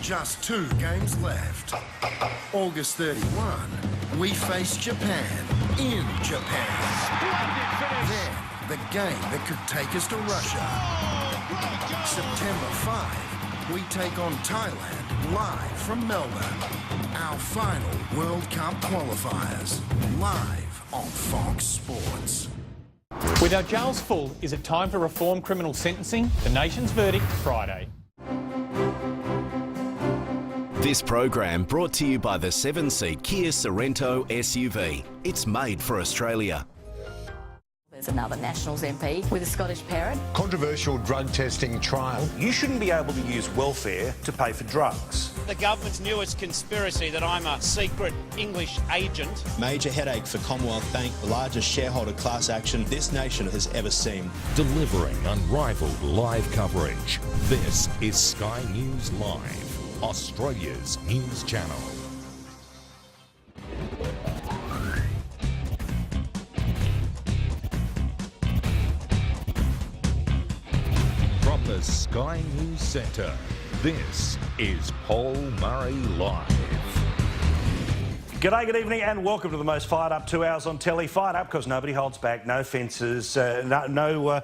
just 2 games left. August 31, we face Japan in Japan. Then, the game that could take us to Russia. September 5, we take on Thailand live from Melbourne. Our final World Cup qualifiers, live on Fox Sports. With our jails full, is it time to reform criminal sentencing? The nation's verdict Friday. This program brought to you by the 7-seat Kia Sorrento SUV. It's made for Australia. There's another Nationals MP with a Scottish parent. Controversial drug testing trial. You shouldn't be able to use welfare to pay for drugs. The government's newest conspiracy that I'm a secret English agent. Major headache for Commonwealth Bank, the largest shareholder class action this nation has ever seen. Delivering unrivaled live coverage. This is Sky News Live, Australia's news channel. From the Sky News Centre, this is Paul Murray Live. G'day, good evening, and welcome to the most fired up 2 hours on telly. Fired up because nobody holds back, no fences, no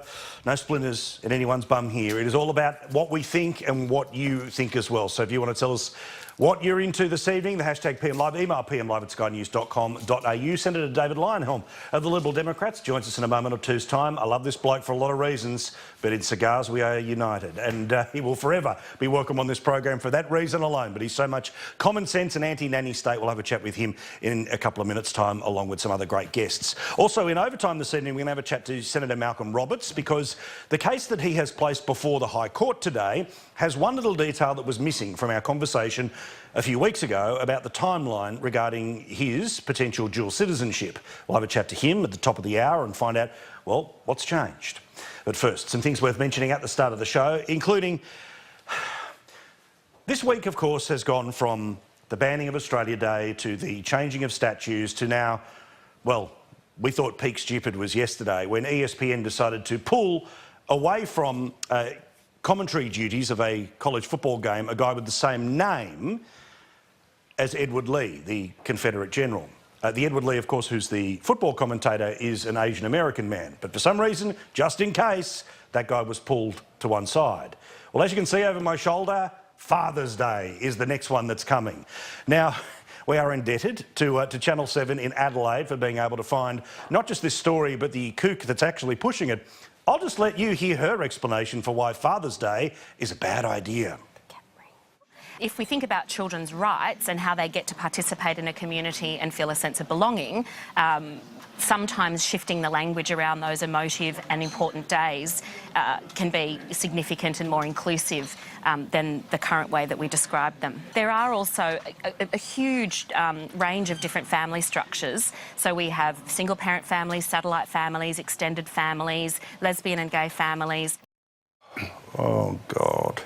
splinters in anyone's bum here. It is all about what we think and what you think as well. So if you want to tell us what you're into this evening, the hashtag PM Live, email pmlive@skynews.com.au. Senator David Leyonhjelm of the Liberal Democrats joins us in a moment or two's time. I love this bloke for a lot of reasons, but in cigars we are united, and he will forever be welcome on this program for that reason alone. But he's so much common sense and anti-nanny state. We'll have a chat with him in a couple of minutes' time, along with some other great guests. Also in overtime this evening, we're going to have a chat to Senator Malcolm Roberts, because the case that he has placed before the High Court today has one little detail that was missing from our conversation a few weeks ago about the timeline regarding his potential dual citizenship. We'll have a chat to him at the top of the hour and find out, well, what's changed. But first, some things worth mentioning at the start of the show, including this week, of course, has gone from the banning of Australia Day to the changing of statues to now, well, we thought peak stupid was yesterday when ESPN decided to pull away from commentary duties of a college football game a guy with the same name as Edward Lee, the Confederate General. The Edward Lee, of course, who's the football commentator, is an Asian American man. But for some reason, just in case, that guy was pulled to one side. Well, as you can see over my shoulder, Father's Day is the next one that's coming. Now, we are indebted to Channel 7 in Adelaide for being able to find not just this story, but the kook that's actually pushing it. I'll just let you hear her explanation for why Father's Day is a bad idea. If we think about children's rights and how they get to participate in a community and feel a sense of belonging, sometimes shifting the language around those emotive and important days can be significant and more inclusive than the current way that we describe them. There are also a huge range of different family structures. So we have single-parent families, satellite families, extended families, lesbian and gay families. Oh, God.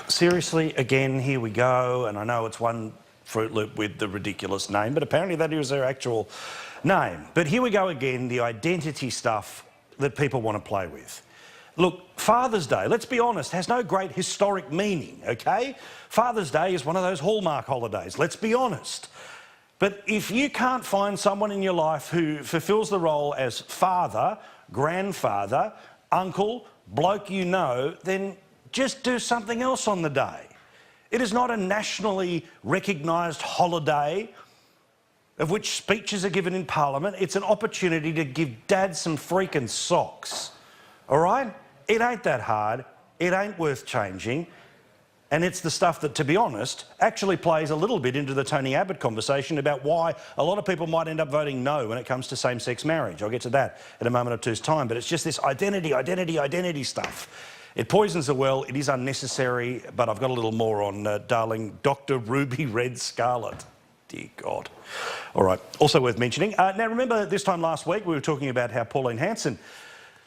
Seriously, again, here we go, and I know it's one Fruit Loop with the ridiculous name, but apparently that is their actual name. But here we go again, the identity stuff that people want to play with. Look, Father's Day, let's be honest, has no great historic meaning, okay? Father's Day is one of those hallmark holidays, let's be honest. But if you can't find someone in your life who fulfills the role as father, grandfather, uncle, bloke you know, then just do something else on the day. It is not a nationally recognised holiday of which speeches are given in Parliament. It's an opportunity to give Dad some freaking socks, all right? It ain't that hard. It ain't worth changing. And it's the stuff that, to be honest, actually plays a little bit into the Tony Abbott conversation about why a lot of people might end up voting no when it comes to same-sex marriage. I'll get to that in a moment or two's time. But it's just this identity stuff. It poisons the well, it is unnecessary, but I've got a little more on darling Dr. Ruby Red Scarlet. Dear God. All right, also worth mentioning. Now, remember this time last week we were talking about how Pauline Hanson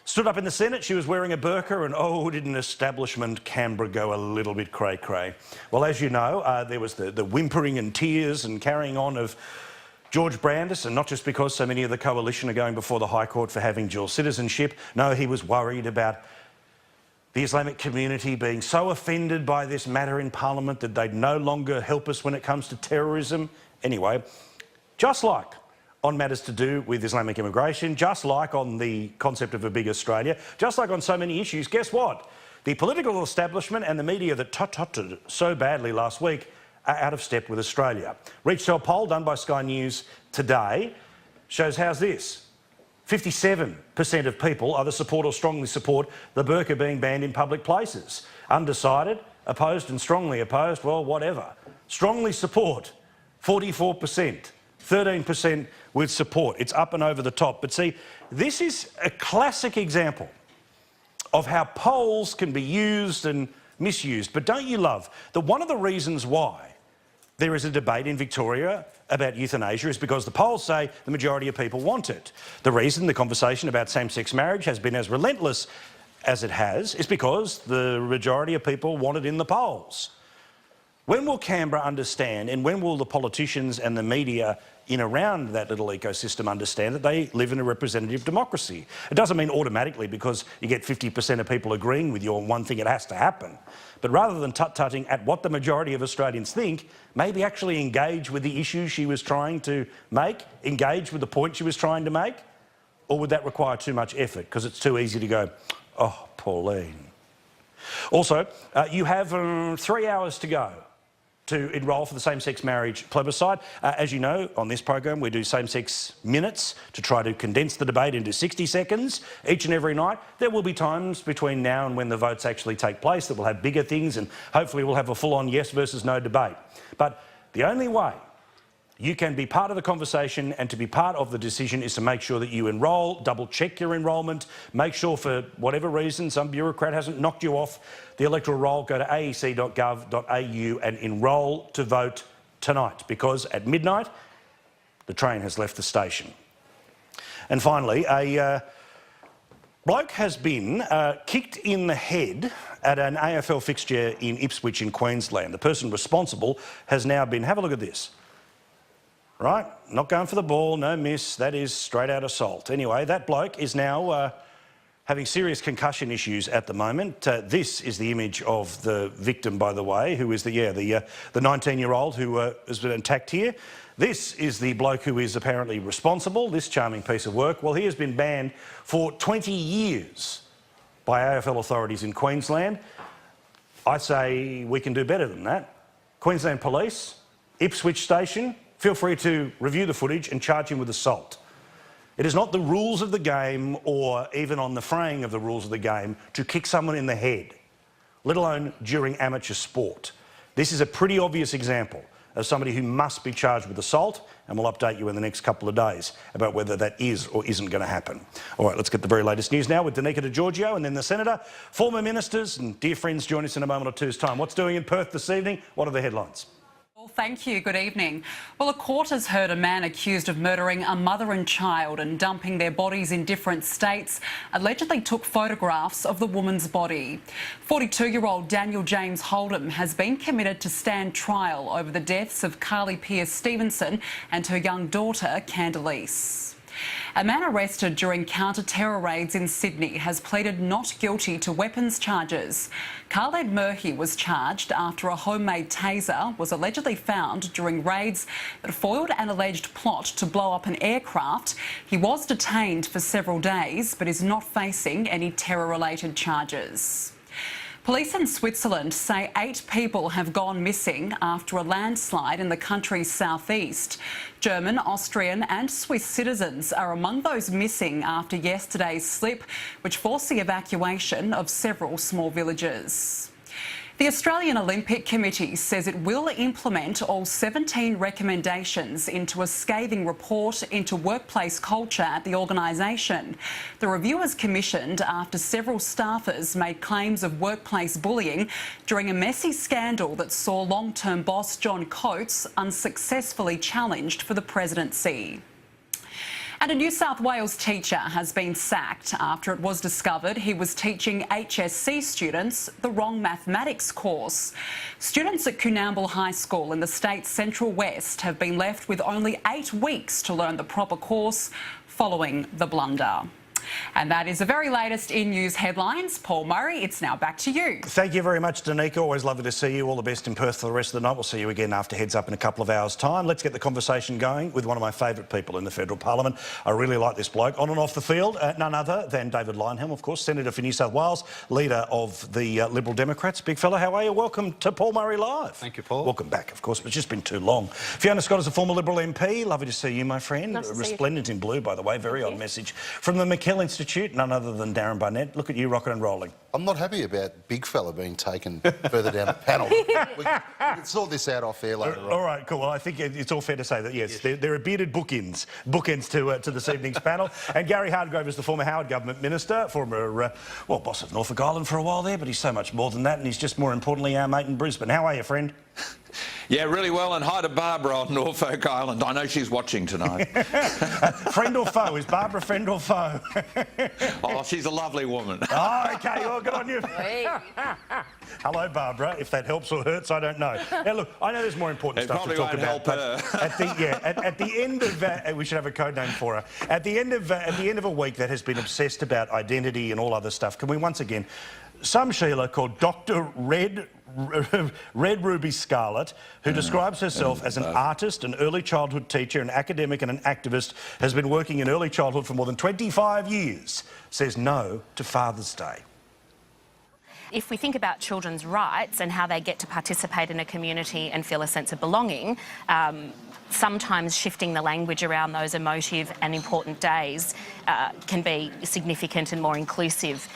stood up in the Senate. She was wearing a burqa and, oh, didn't establishment Canberra go a little bit cray-cray. Well, as you know, there was the whimpering and tears and carrying on of George Brandis, and not just because so many of the coalition are going before the High Court for having dual citizenship. No, he was worried about the Islamic community being so offended by this matter in Parliament that they'd no longer help us when it comes to terrorism. Anyway, just like on matters to do with Islamic immigration, just like on the concept of a big Australia, just like on so many issues, guess what? The political establishment and the media that tutted so badly last week are out of step with Australia. Reached to a poll done by Sky News today shows how's this? 57% of people either support or strongly support the burqa being banned in public places. Undecided, opposed and strongly opposed, well, whatever. Strongly support, 44%. 13% with support. It's up and over the top. But see, this is a classic example of how polls can be used and misused. But don't you love that one of the reasons why there is a debate in Victoria about euthanasia is because the polls say the majority of people want it. The reason the conversation about same-sex marriage has been as relentless as it has is because the majority of people want it in the polls. When will Canberra understand, and when will the politicians and the media in around that little ecosystem understand that they live in a representative democracy? It doesn't mean automatically because you get 50% of people agreeing with you on one thing it has to happen. But rather than tut-tutting at what the majority of Australians think, maybe actually engage with the issue she was trying to make, engage with the point she was trying to make? Or would that require too much effort because it's too easy to go, oh, Pauline. Also, you have 3 hours to go to enrol for the same-sex marriage plebiscite. As you know, on this program, we do same-sex minutes to try to condense the debate into 60 seconds each and every night. There will be times between now and when the votes actually take place that we'll have bigger things and hopefully we'll have a full-on yes versus no debate. But the only way you can be part of the conversation and to be part of the decision is to make sure that you enrol, double-check your enrolment, make sure for whatever reason some bureaucrat hasn't knocked you off the electoral roll, go to aec.gov.au and enrol to vote tonight because at midnight the train has left the station. And finally, a bloke has been kicked in the head at an AFL fixture in Ipswich in Queensland. The person responsible has now been, have a look at this. Right, not going for the ball, no miss, that is straight out assault. Anyway, that bloke is now having serious concussion issues at the moment. This is the image of the victim, by the way, who is the 19-year-old who has been attacked here. This is the bloke who is apparently responsible, this charming piece of work. Well, he has been banned for 20 years by AFL authorities in Queensland. I say we can do better than that. Queensland Police, Ipswich Station, feel free to review the footage and charge him with assault. It is not the rules of the game or even on the fraying of the rules of the game to kick someone in the head, let alone during amateur sport. This is a pretty obvious example of somebody who must be charged with assault, and we'll update you in the next couple of days about whether that is or isn't going to happen. All right, let's get the very latest news now with Danica DiGiorgio and then the Senator. Former ministers and dear friends join us in a moment or two's time. What's doing in Perth this evening? What are the headlines? Thank you. Good evening. Well, a court has heard a man accused of murdering a mother and child and dumping their bodies in different states allegedly took photographs of the woman's body. 42-year-old Daniel James Holdham has been committed to stand trial over the deaths of Carly Pearce-Stevenson and her young daughter, Candice. A man arrested during counter-terror raids in Sydney has pleaded not guilty to weapons charges. Khaled Murhi was charged after a homemade taser was allegedly found during raids that foiled an alleged plot to blow up an aircraft. He was detained for several days but is not facing any terror-related charges. Police in Switzerland say 8 people have gone missing after a landslide in the country's southeast. German, Austrian and Swiss citizens are among those missing after yesterday's slip, which forced the evacuation of several small villages. The Australian Olympic Committee says it will implement all 17 recommendations into a scathing report into workplace culture at the organisation. The review was commissioned after several staffers made claims of workplace bullying during a messy scandal that saw long-term boss John Coates unsuccessfully challenged for the presidency. And a New South Wales teacher has been sacked after it was discovered he was teaching HSC students the wrong mathematics course. Students at Coonamble High School in the state's Central West have been left with only 8 weeks to learn the proper course following the blunder. And that is the very latest in news headlines. Paul Murray, it's now back to you. Thank you very much, Danica. Always lovely to see you. All the best in Perth for the rest of the night. We'll see you again after Heads Up in a couple of hours' time. Let's get the conversation going with one of my favourite people in the federal parliament. I really like this bloke. On and off the field, none other than David Leyonhjelm, of course, Senator for New South Wales, leader of the Liberal Democrats. Big fella, how are you? Welcome to Paul Murray Live. Thank you, Paul. Welcome back, of course, but it's just been too long. Fiona Scott is a former Liberal MP. Lovely to see you, my friend. Nice to see you. Resplendent in blue, by the way. Very odd message. From the McKell Institute, none other than Darren Barnett. Look at you rocking and rolling. I'm not happy about big fella being taken further down the panel. We can sort this out off air later on. All right, cool. Well, I think it's all fair to say that, yes. There are bearded bookends to this evening's panel. And Gary Hardgrove is the former Howard Government Minister, former, boss of Norfolk Island for a while there, but he's so much more than that, and he's just more importantly our mate in Brisbane. How are you, friend? Yeah, really well, and hi to Barbara on Norfolk Island. I know she's watching tonight. Friend or foe? Is Barbara friend or foe? Oh, she's a lovely woman. Oh, OK, well, good on you. Hello, Barbara. If that helps or hurts, I don't know. Now, look, I know there's more important stuff to talk about. At the end of we should have a code name for her. At the end of a week that has been obsessed about identity and all other stuff, can we once again, some Sheila called Dr. Red Ruby Scarlett, who describes herself as an artist, an early childhood teacher, an academic and an activist, has been working in early childhood for more than 25 years, says no to Father's Day. If we think about children's rights and how they get to participate in a community and feel a sense of belonging, sometimes shifting the language around those emotive and important days can be significant and more inclusive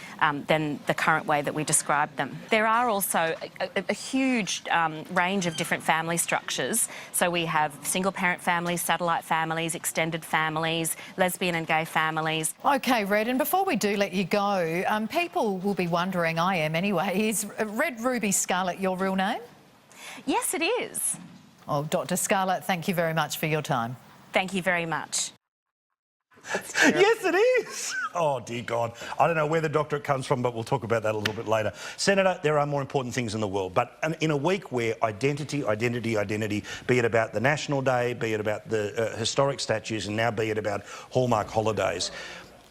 than the current way that we describe them. There are also a huge range of different family structures. So we have single-parent families, satellite families, extended families, lesbian and gay families. OK, Red, and before we do let you go, people will be wondering, I am anyway, is Red Ruby Scarlett your real name? Yes, it is. Oh, Dr. Scarlett, thank you very much for your time. Thank you very much. Yes, it is. Oh, dear God. I don't know where the doctorate comes from, but we'll talk about that a little bit later. Senator, there are more important things in the world, but in a week where identity, be it about the National Day, be it about the historic statues, and now be it about Hallmark holidays,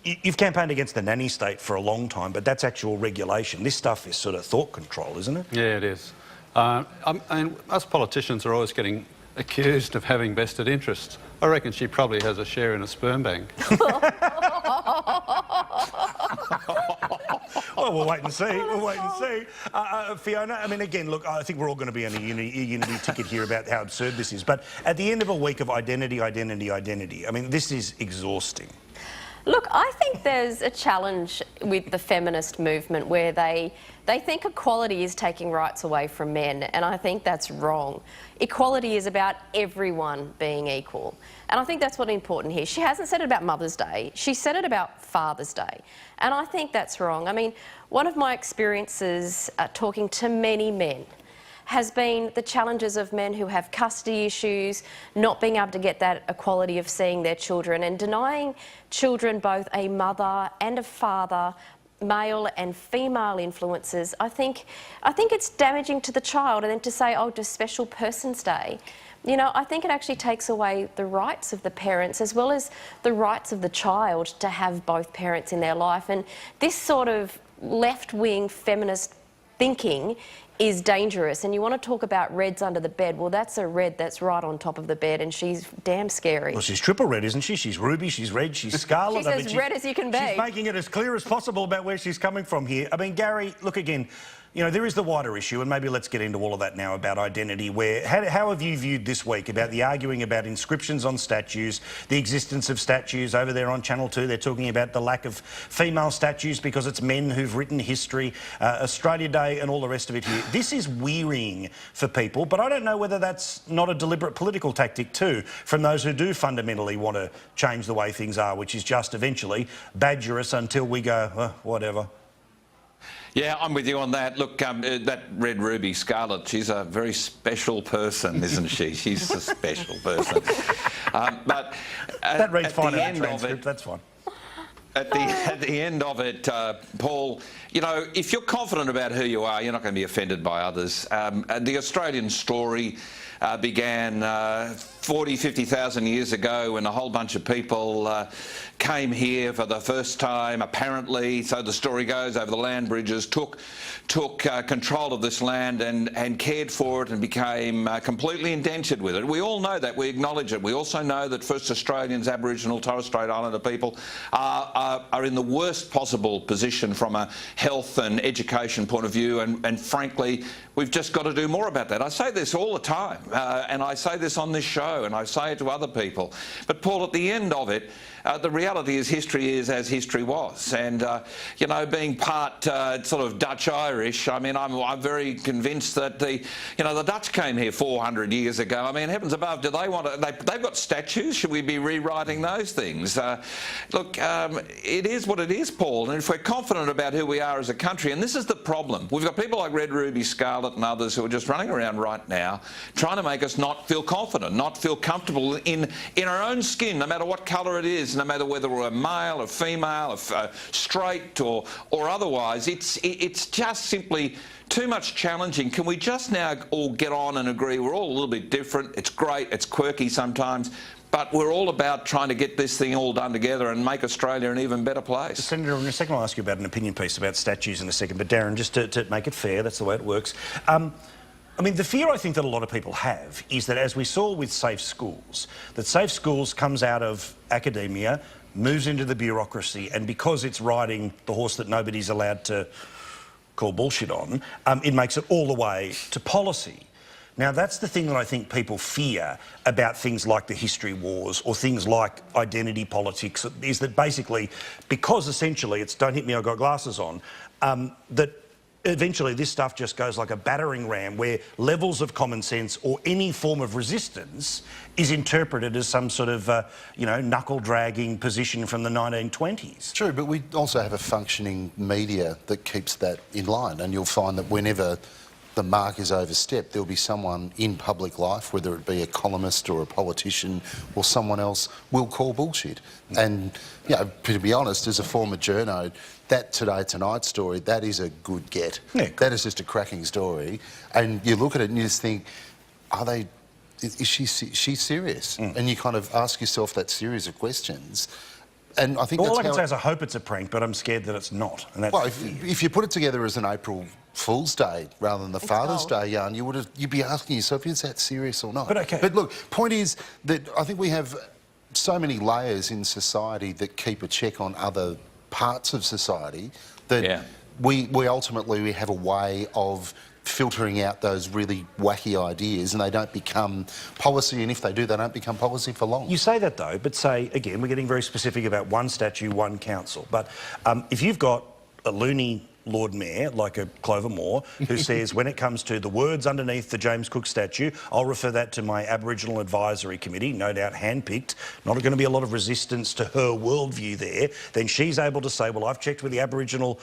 you've campaigned against the nanny state for a long time, but that's actual regulation. This stuff is sort of thought control, isn't it? Yeah, it is. And us politicians are always getting accused of having vested interests. I reckon she probably has a share in a sperm bank. Well, we'll wait and see. We'll wait and see. Fiona, I mean, again, look, I think we're all going to be on a unity ticket here about how absurd this is. But at the end of a week of identity, I mean, this is exhausting. Look, I think there's a challenge with the feminist movement where they think equality is taking rights away from men, and I think that's wrong. Equality is about everyone being equal, and I think that's what's important here. She hasn't said it about Mother's Day, she said it about Father's Day, and I think that's wrong. I mean, one of my experiences talking to many men has been the challenges of men who have custody issues, not being able to get that equality of seeing their children, and denying children both a mother and a father, male and female influences. I think it's damaging to the child. And then to say, oh, just Special Persons Day, you know, I think it actually takes away the rights of the parents as well as the rights of the child to have both parents in their life. And this sort of left-wing feminist thinking is dangerous. And you want to talk about reds under the bed. Well, that's a red that's right on top of the bed, and she's damn scary. Well, she's triple red, isn't she? She's ruby, she's red, she's scarlet. She's as red as you can be. She's making it as clear as possible about where she's coming from here. I mean, Gary, look again, you know, there is the wider issue, and maybe let's get into all of that now about identity. How have you viewed this week about the arguing about inscriptions on statues, the existence of statues over there on Channel 2? They're talking about the lack of female statues because it's men who've written history, Australia Day and all the rest of it here. This is wearying for people, but I don't know whether that's not a deliberate political tactic too from those who do fundamentally want to change the way things are, which is just eventually badger us until we go, whatever. Yeah, I'm with you on that. Look, that Red Ruby Scarlett, she's a very special person, isn't she? She's a special person. But that reads fine in the transcript, that's fine. At the end of it, Paul, you know, if you're confident about who you are, you're not going to be offended by others. The Australian story began 40, 50,000 years ago when a whole bunch of people came here for the first time, apparently, so the story goes, over the land bridges, took control of this land and cared for it and became completely indentured with it. We all know that. We acknowledge it. We also know that first Australians, Aboriginal, Torres Strait Islander people are in the worst possible position from a health and education point of view, and frankly, we've just got to do more about that. I say this all the time, and I say this on this show, and I say it to other people. But Paul, at the end of it, the reality is history is as history was, and you know, being part sort of Dutch-Irish, I mean, I'm very convinced that the Dutch came here 400 years ago. I mean, heavens above, do they want to? They've got statues. Should we be rewriting those things? Look, it is what it is, Paul. And if we're confident about who we are as a country, and this is the problem, we've got people like Red Ruby Scarlet and others who are just running around right now, trying to make us not feel confident, not feel comfortable in our own skin, no matter what colour it is. No matter whether we're a male or female, or straight or otherwise, it's just simply too much challenging. Can we just now all get on and agree we're all a little bit different? It's great, it's quirky sometimes, but we're all about trying to get this thing all done together and make Australia an even better place. Senator, in a second I'll ask you about an opinion piece about statues in a second, but Darren, just to make it fair, that's the way it works. I mean, the fear I think that a lot of people have is that, as we saw with Safe Schools, that Safe Schools comes out of academia, moves into the bureaucracy, and because it's riding the horse that nobody's allowed to call bullshit on, it makes it all the way to policy. Now, that's the thing that I think people fear about things like the history wars or things like identity politics, is that basically, because essentially it's don't hit me, I've got glasses on, that eventually this stuff just goes like a battering ram where levels of common sense or any form of resistance is interpreted as some sort of, knuckle-dragging position from the 1920s. True, but we also have a functioning media that keeps that in line, and you'll find that whenever the mark is overstepped, there'll be someone in public life, whether it be a columnist or a politician or someone else, will call bullshit. And, to be honest, as a former journo, that Today Tonight story, that is a good get. Yeah, cool. That is just a cracking story. And you look at it and you just think, is she serious? And you kind of ask yourself that series of questions. And I think all I can say is I hope it's a prank, but I'm scared that it's not. And that's if you put it together as an April Fool's Day rather than the Father's Day yarn, you'd be asking yourself, is that serious or not? But okay. But look, point is that I think we have so many layers in society that keep a check on other parts of society that we ultimately have a way of filtering out those really wacky ideas, and they don't become policy, and if they do, they don't become policy for long. You say that though, but say, again, we're getting very specific about one statue, one council, but if you've got a loony Lord Mayor, like a Clover Moore, who says when it comes to the words underneath the James Cook statue, I'll refer that to my Aboriginal Advisory Committee, no doubt handpicked, not going to be a lot of resistance to her worldview there, then she's able to say, well, I've checked with the Aboriginal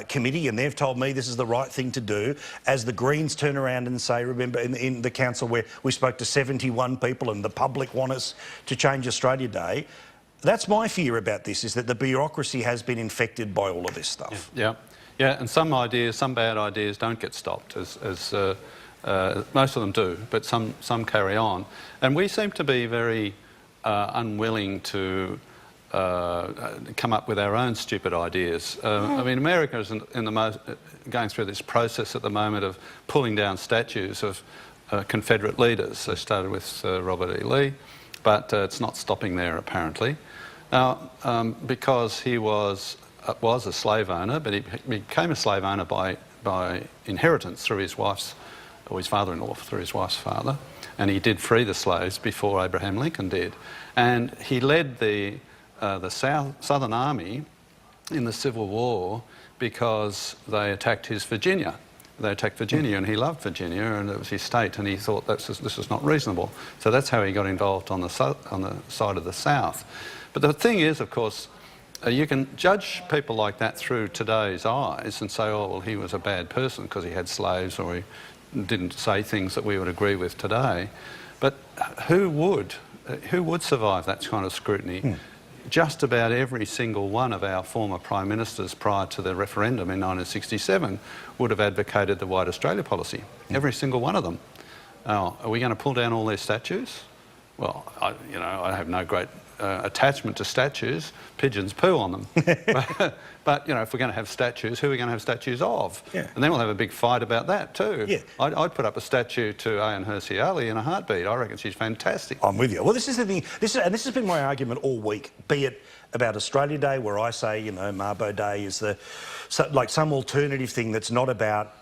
Committee and they've told me this is the right thing to do. As the Greens turn around and say, remember in the council where we spoke to 71 people and the public want us to change Australia Day, that's my fear about this, is that the bureaucracy has been infected by all of this stuff. Yeah, and some bad ideas don't get stopped, as most of them do, but some carry on. And we seem to be very unwilling to come up with our own stupid ideas. I mean, America is going through this process at the moment of pulling down statues of Confederate leaders. They started with Robert E. Lee, but it's not stopping there apparently. Now, because he was a slave owner, but he became a slave owner by inheritance through his wife's, or his father-in-law through his wife's father, and he did free the slaves before Abraham Lincoln did. And he led the Southern Army in the Civil War because they attacked his Virginia. They attacked Virginia, and he loved Virginia, and it was his state, and he thought this is not reasonable. So that's how he got involved on the side of the South. But the thing is, of course, you can judge people like that through today's eyes and say, oh, well, he was a bad person because he had slaves, or he didn't say things that we would agree with today. But who would survive that kind of scrutiny? Just about every single one of our former Prime Ministers prior to the referendum in 1967 would have advocated the White Australia policy. Every single one of them. Now, are we going to pull down all their statues? Well, I have no great attachment to statues. Pigeons poo on them. But if we're going to have statues, who are we going to have statues of? Yeah. And then we'll have a big fight about that too. Yeah. I'd put up a statue to Ayaan Hirsi Ali in a heartbeat. I reckon she's fantastic. I'm with you. Well, this is the thing. This has been my argument all week, be it about Australia Day, where I say, Mabo Day is some alternative thing that's not about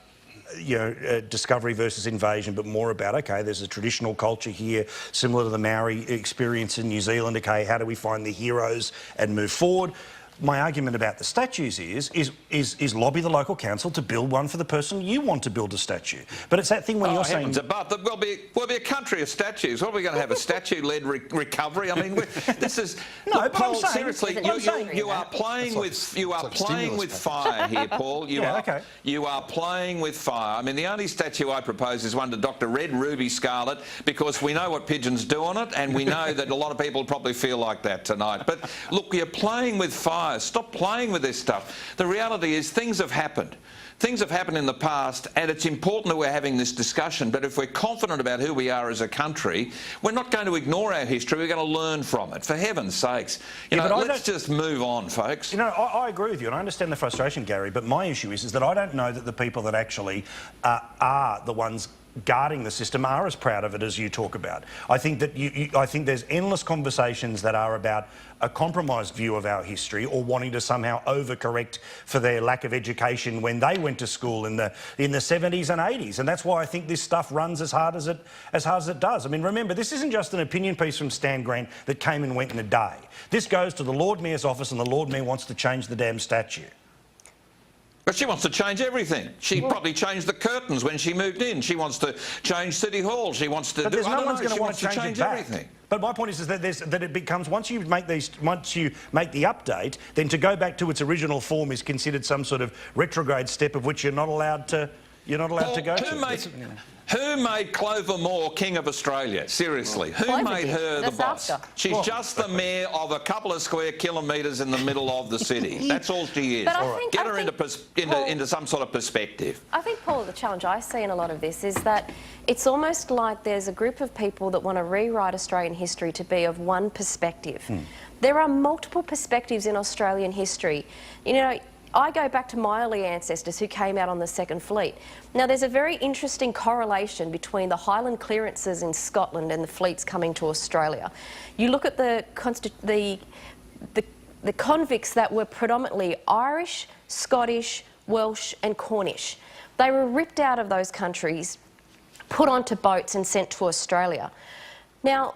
discovery versus invasion, but more about, okay, there's a traditional culture here, similar to the Maori experience in New Zealand. Okay, how do we find the heroes and move forward? My argument about the statues is lobby the local council to build one for the person you want to build a statue. But it's that thing when you're saying... We'll be a country of statues. What are we going to have, a statue-led recovery? I mean, this is... No, but I'm saying... Seriously, you are playing with fire here, Paul. You are playing with fire. I mean, the only statue I propose is one to Dr. Red Ruby Scarlet, because we know what pigeons do on it, and we know that a lot of people probably feel like that tonight. But look, you're playing with fire. Stop playing with this stuff. The reality is things have happened. Things have happened in the past, and it's important that we're having this discussion, but if we're confident about who we are as a country, we're not going to ignore our history, we're going to learn from it, for heaven's sakes. Let's just move on, folks. I agree with you, and I understand the frustration, Gary, but my issue is that I don't know that the people that actually are the ones guarding the system are as proud of it as you talk about. I think that I think there's endless conversations that are about a compromised view of our history, or wanting to somehow overcorrect for their lack of education when they went to school in the 70s and 80s, and that's why I think this stuff runs as hard as it does. I mean, remember, this isn't just an opinion piece from Stan Grant that came and went in a day. This goes to the Lord Mayor's office, and the Lord Mayor wants to change the damn statue. But she wants to change everything. She probably changed the curtains when she moved in. She wants to change City Hall. She wants to. But there's no one's going to want to change everything. But my point is that it becomes, once you make the update, then to go back to its original form is considered some sort of retrograde step of which you're not allowed to go to. Who made Clover Moore King of Australia? Seriously, who made her the boss? She's just the mayor of a couple of square kilometres in the middle of the city. That's all she is. Get her into some sort of perspective. I think, Paul, the challenge I see in a lot of this is that it's almost like there's a group of people that want to rewrite Australian history to be of one perspective. There are multiple perspectives in Australian history. I go back to my early ancestors who came out on the Second Fleet. Now, there's a very interesting correlation between the Highland clearances in Scotland and the fleets coming to Australia. You look at the convicts that were predominantly Irish, Scottish, Welsh and Cornish. They were ripped out of those countries, put onto boats and sent to Australia. Now,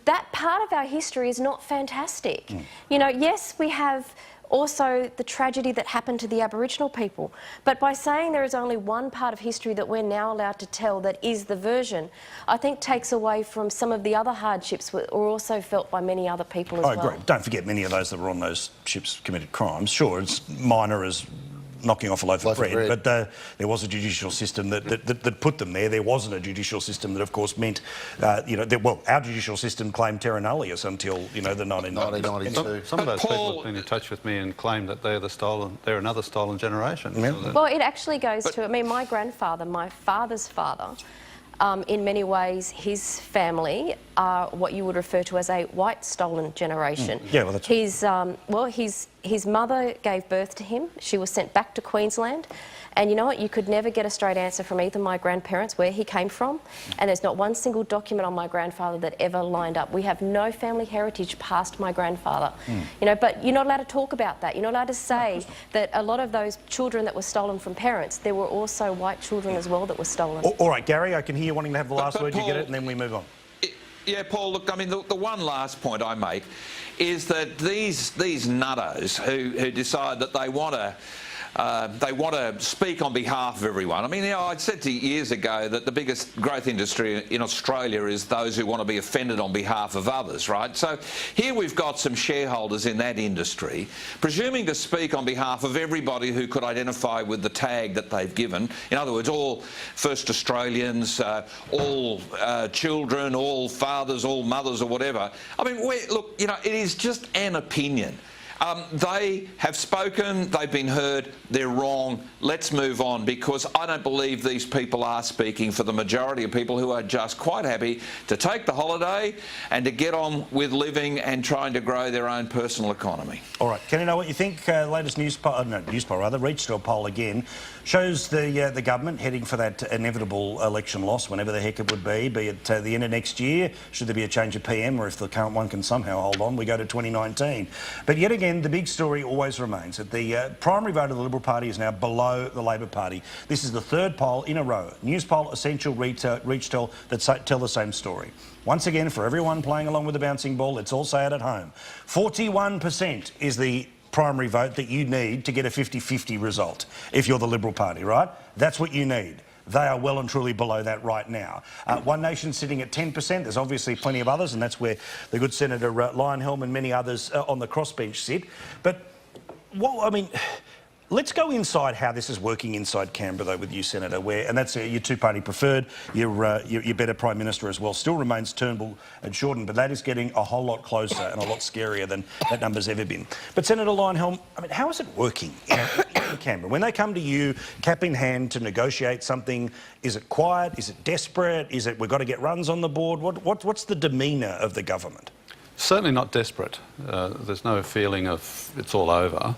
that part of our history is not fantastic. Yes, we have also the tragedy that happened to the Aboriginal people. But by saying there is only one part of history that we're now allowed to tell that is the version, I think takes away from some of the other hardships that were also felt by many other people as well. I agree. Don't forget, many of those that were on those ships committed crimes. Sure, it's minor as knocking off a loaf of bread, but there was a judicial system that put them there. There wasn't a judicial system that, of course, meant, our judicial system claimed terra nullius until, the 1992. Some of those people have been in touch with me and claimed that they're another stolen generation. Yeah. Well, it actually goes to, my grandfather, my father's father, in many ways, his family are what you would refer to as a white stolen generation. Yeah, well, that's his mother gave birth to him. She was sent back to Queensland. And you know what? You could never get a straight answer from either my grandparents where he came from. And there's not one single document on my grandfather that ever lined up. We have no family heritage past my grandfather. But you're not allowed to talk about that. You're not allowed to say that a lot of those children that were stolen from parents, there were also white children as well that were stolen. All right, Gary, I can hear you wanting to have the last word. Paul, you get it, and then we move on. Yeah, Paul, look, I mean, the one last point I make is that these nuttos who decide that they want to speak on behalf of everyone. I mean, I said to you years ago that the biggest growth industry in Australia is those who want to be offended on behalf of others, right? So here we've got some shareholders in that industry presuming to speak on behalf of everybody who could identify with the tag that they've given. In other words, all First Australians, all children, all fathers, all mothers or whatever. I mean, look, it is just an opinion. They have spoken, they've been heard, they're wrong. Let's move on, because I don't believe these people are speaking for the majority of people who are just quite happy to take the holiday and to get on with living and trying to grow their own personal economy. All right, can you know what you think? Latest news poll, reached to a poll again, shows the government heading for that inevitable election loss, whenever the heck it would be it the end of next year, should there be a change of PM, or if the current one can somehow hold on, we go to 2019. But yet again, the big story always remains that the primary vote of the Liberal Party is now below the Labor Party. This is the third poll in a row. News poll, Essential, Reach-Tell, that tell the same story. Once again, for everyone playing along with the bouncing ball, let's all say it at home. 41% is the primary vote that you need to get a 50-50 result if you're the Liberal Party, right? That's what you need. They are well and truly below that right now. One Nation's sitting at 10%. There's obviously plenty of others, and that's where the good Senator Leyonhjelm and many others on the crossbench sit. But, well, I mean, let's go inside how this is working inside Canberra, though, with you, Senator, and that's your two-party preferred, your better Prime Minister as well. Still remains Turnbull and Shorten, but that is getting a whole lot closer and a lot scarier than that number's ever been. But, Senator Leyonhjelm, I mean, how is it working in Canberra? When they come to you, cap in hand, to negotiate something, is it quiet? Is it desperate? Is it we've got to get runs on the board? What's the demeanour of the government? Certainly not desperate. There's no feeling of it's all over.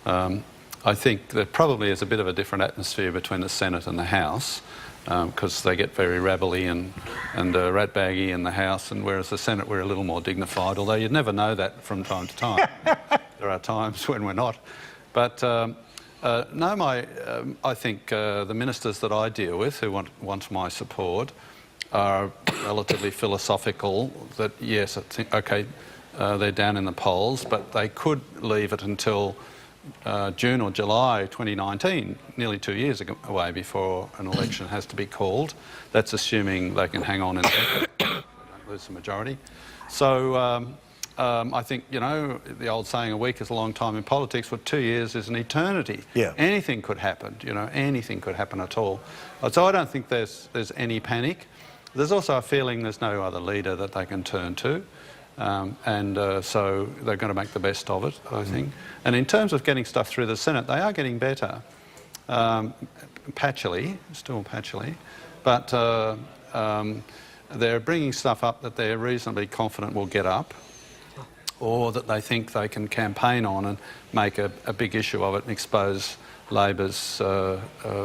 I think there probably is a bit of a different atmosphere between the Senate and the House, because they get very rabbly and ratbaggy in the House, and whereas the Senate we're a little more dignified, although you'd never know that from time to time. There are times when we're not. But I think the ministers that I deal with who want my support are relatively philosophical that, yes, I think, OK, they're down in the polls, but they could leave it until June or July 2019, nearly 2 years away before an election has to be called. That's assuming they can hang on and don't lose the majority. So I think, you know, the old saying, a week is a long time in politics, well, 2 years is an eternity. Yeah. Anything could happen, you know, anything could happen at all. So I don't think there's any panic. There's also a feeling there's no other leader that they can turn to. So they're going to make the best of it, I think. And in terms of getting stuff through the Senate, they are getting better, patchily, still patchily, but they're bringing stuff up that they're reasonably confident will get up, or that they think they can campaign on and make a big issue of it and expose Labor's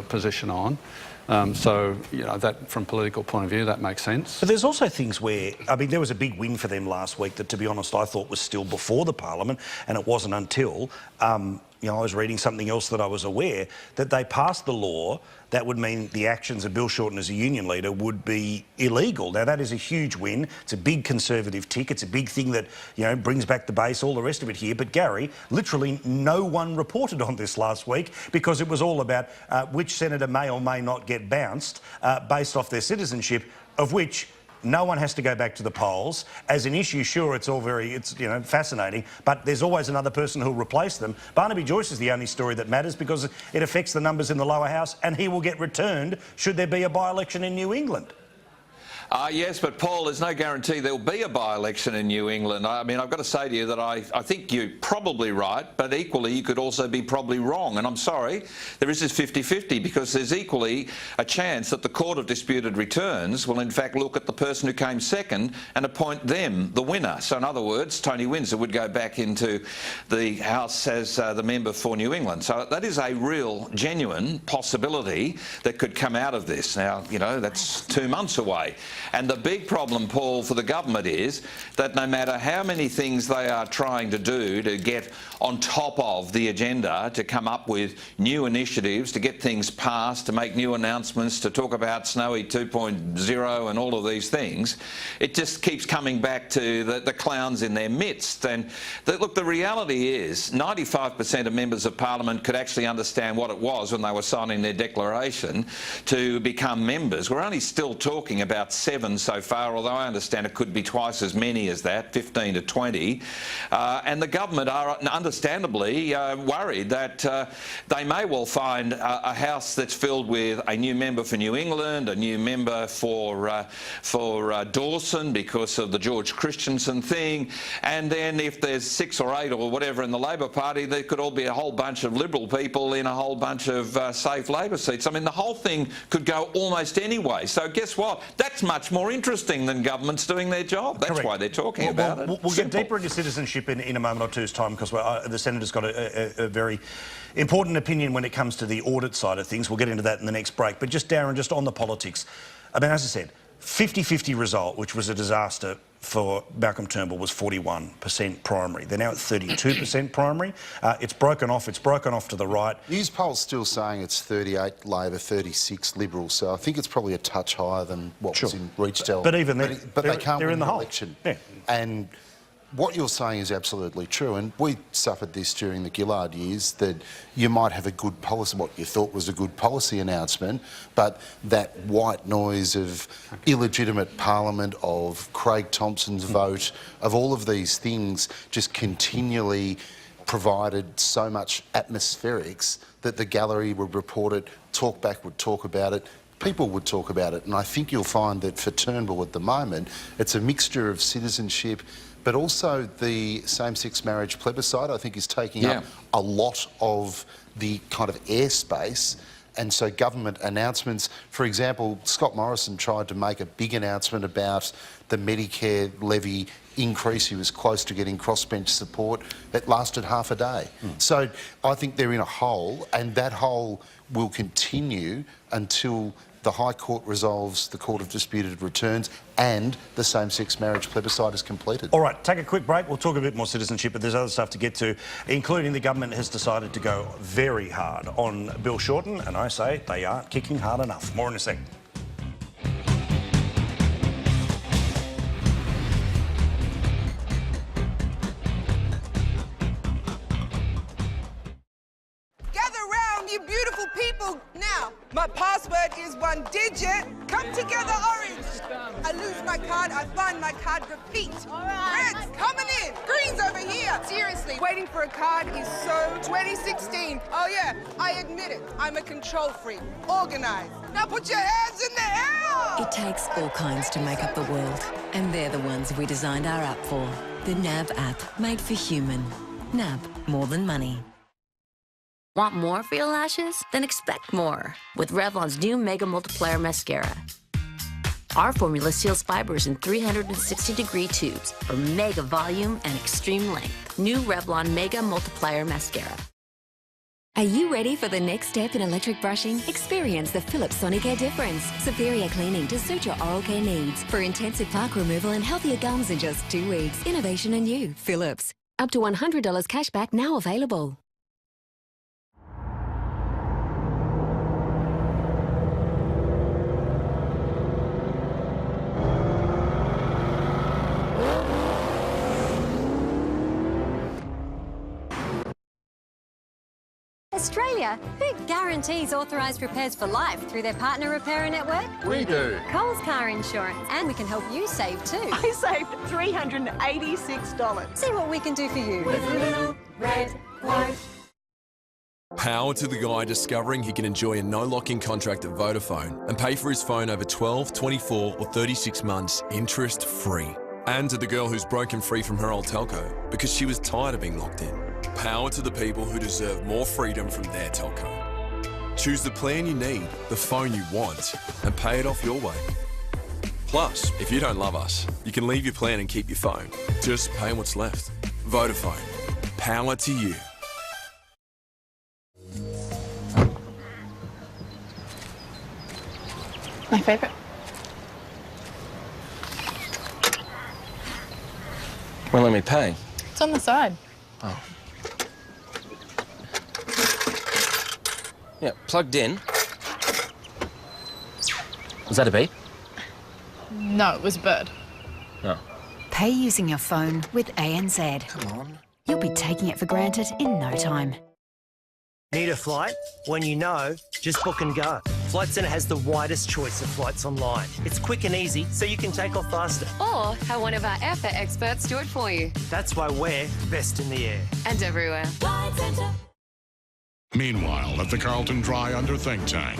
position on. So, you know, that from a political point of view, that makes sense. But there's also things where, I mean, there was a big win for them last week that, to be honest, I thought was still before the Parliament, and it wasn't until, you know, I was reading something else that I was aware, that they passed the law that would mean the actions of Bill Shorten as a union leader would be illegal. Now, that is a huge win. It's a big Conservative tick. It's a big thing that, you know, brings back the base, all the rest of it here. But, Gary, literally no one reported on this last week because it was all about which senator may or may not get bounced based off their citizenship, of which no one has to go back to the polls. As an issue, sure, it's you know, fascinating, but there's always another person who'll replace them. Barnaby Joyce is the only story that matters because it affects the numbers in the lower house, and he will get returned should there be a by-election in New England. Yes, but Paul, there's no guarantee there'll be a by-election in New England. I mean, I've got to say to you that I think you're probably right, but equally you could also be probably wrong. And I'm sorry, there is this 50-50 because there's equally a chance that the Court of Disputed Returns will in fact look at the person who came second and appoint them the winner. So in other words, Tony Windsor would go back into the House as the member for New England. So that is a real, genuine possibility that could come out of this. Now, you know, that's 2 months away. And the big problem, Paul, for the government is that no matter how many things they are trying to do to get on top of the agenda, to come up with new initiatives, to get things passed, to make new announcements, to talk about Snowy 2.0 and all of these things, it just keeps coming back to the clowns in their midst. And look, the reality is 95% of members of Parliament could actually understand what it was when they were signing their declaration to become members. We're only still talking about 7 so far, although I understand it could be twice as many as that, 15 to 20. And the government are understandably worried that they may well find a House that's filled with a new member for New England, a new member for Dawson because of the George Christensen thing, and then if there's 6 or 8 or whatever in the Labor Party, there could all be a whole bunch of Liberal people in a whole bunch of safe Labor seats. I mean, the whole thing could go almost anyway. So guess what? That's much more interesting than governments doing their job. That's Correct. Why they're talking about it. We'll get deeper into citizenship in a moment or two's time, because the Senator's got a very important opinion when it comes to the audit side of things. We'll get into that in the next break. But just, Darren, just on the politics, I mean, as I said, 50-50 result, which was a disaster for Malcolm Turnbull, was 41% primary. They're now at 32% primary. It's broken off. It's broken off to the right. News poll's still saying it's 38 Labor, 36 Liberal, so I think it's probably a touch higher than what was in Reach-Tell. But even then, but they can't they're win in the hole. election. Yeah. And what you're saying is absolutely true, and we suffered this during the Gillard years, that you might have a good policy, what you thought was a good policy announcement, but that white noise of illegitimate parliament, of Craig Thompson's vote, of all of these things just continually provided so much atmospherics that the gallery would report it, Talkback would talk about it, people would talk about it. And I think you'll find that for Turnbull at the moment, it's a mixture of citizenship, but also the same-sex marriage plebiscite, I think, is taking up a lot of the kind of airspace. And so government announcements, for example, Scott Morrison tried to make a big announcement about the Medicare levy increase. He was close to getting crossbench support. It lasted half a day. So I think they're in a hole, and that hole will continue until the High Court resolves the Court of Disputed Returns and the same-sex marriage plebiscite is completed. All right, take a quick break. We'll talk a bit more citizenship, but there's other stuff to get to, including the government has decided to go very hard on Bill Shorten, and I say they aren't kicking hard enough. More in a second. You beautiful people. Now, my password is 1 digit. Come together, Orange. I lose my card, I find my card, repeat. All right. Red's coming in. Green's over here. Seriously, waiting for a card is so 2016. Oh yeah, I admit it. I'm a control freak. Organized. Now put your hands in the air. It takes all kinds to make up the world, and they're the ones we designed our app for. The NAB app, made for human. NAB, more than money. Want more for your lashes? Then expect more with Revlon's new Mega Multiplier Mascara. Our formula seals fibers in 360-degree tubes for mega volume and extreme length. New Revlon Mega Multiplier Mascara. Are you ready for the next step in electric brushing? Experience the Philips Sonicare difference. Superior cleaning to suit your oral care needs. For intensive plaque removal and healthier gums in just 2 weeks. Innovation and you, Philips. Up to $100 cash back now available. Australia, who guarantees authorised repairs for life through their partner repairer network? We do. Coles Car Insurance. And we can help you save too. I saved $386. See what we can do for you. With a little red quote. Power to the guy discovering he can enjoy a no-lock-in contract at Vodafone and pay for his phone over 12, 24 or 36 months interest-free. And to the girl who's broken free from her old telco because she was tired of being locked in. Power to the people who deserve more freedom from their telco. Choose the plan you need, the phone you want, and pay it off your way. Plus, if you don't love us, you can leave your plan and keep your phone. Just pay what's left. Vodafone. Power to you. My favourite. Well, let me pay. It's on the side. Oh. Yeah, plugged in. Was that a beep? No, it was a bird. Oh. Pay using your phone with ANZ. Come on. You'll be taking it for granted in no time. Need a flight? When you know, just book and go. Flight Centre has the widest choice of flights online. It's quick and easy, so you can take off faster. Or have one of our airfare experts do it for you. That's why we're best in the air. And everywhere. Flight Centre. Meanwhile, at the Carlton Dry Under think tank.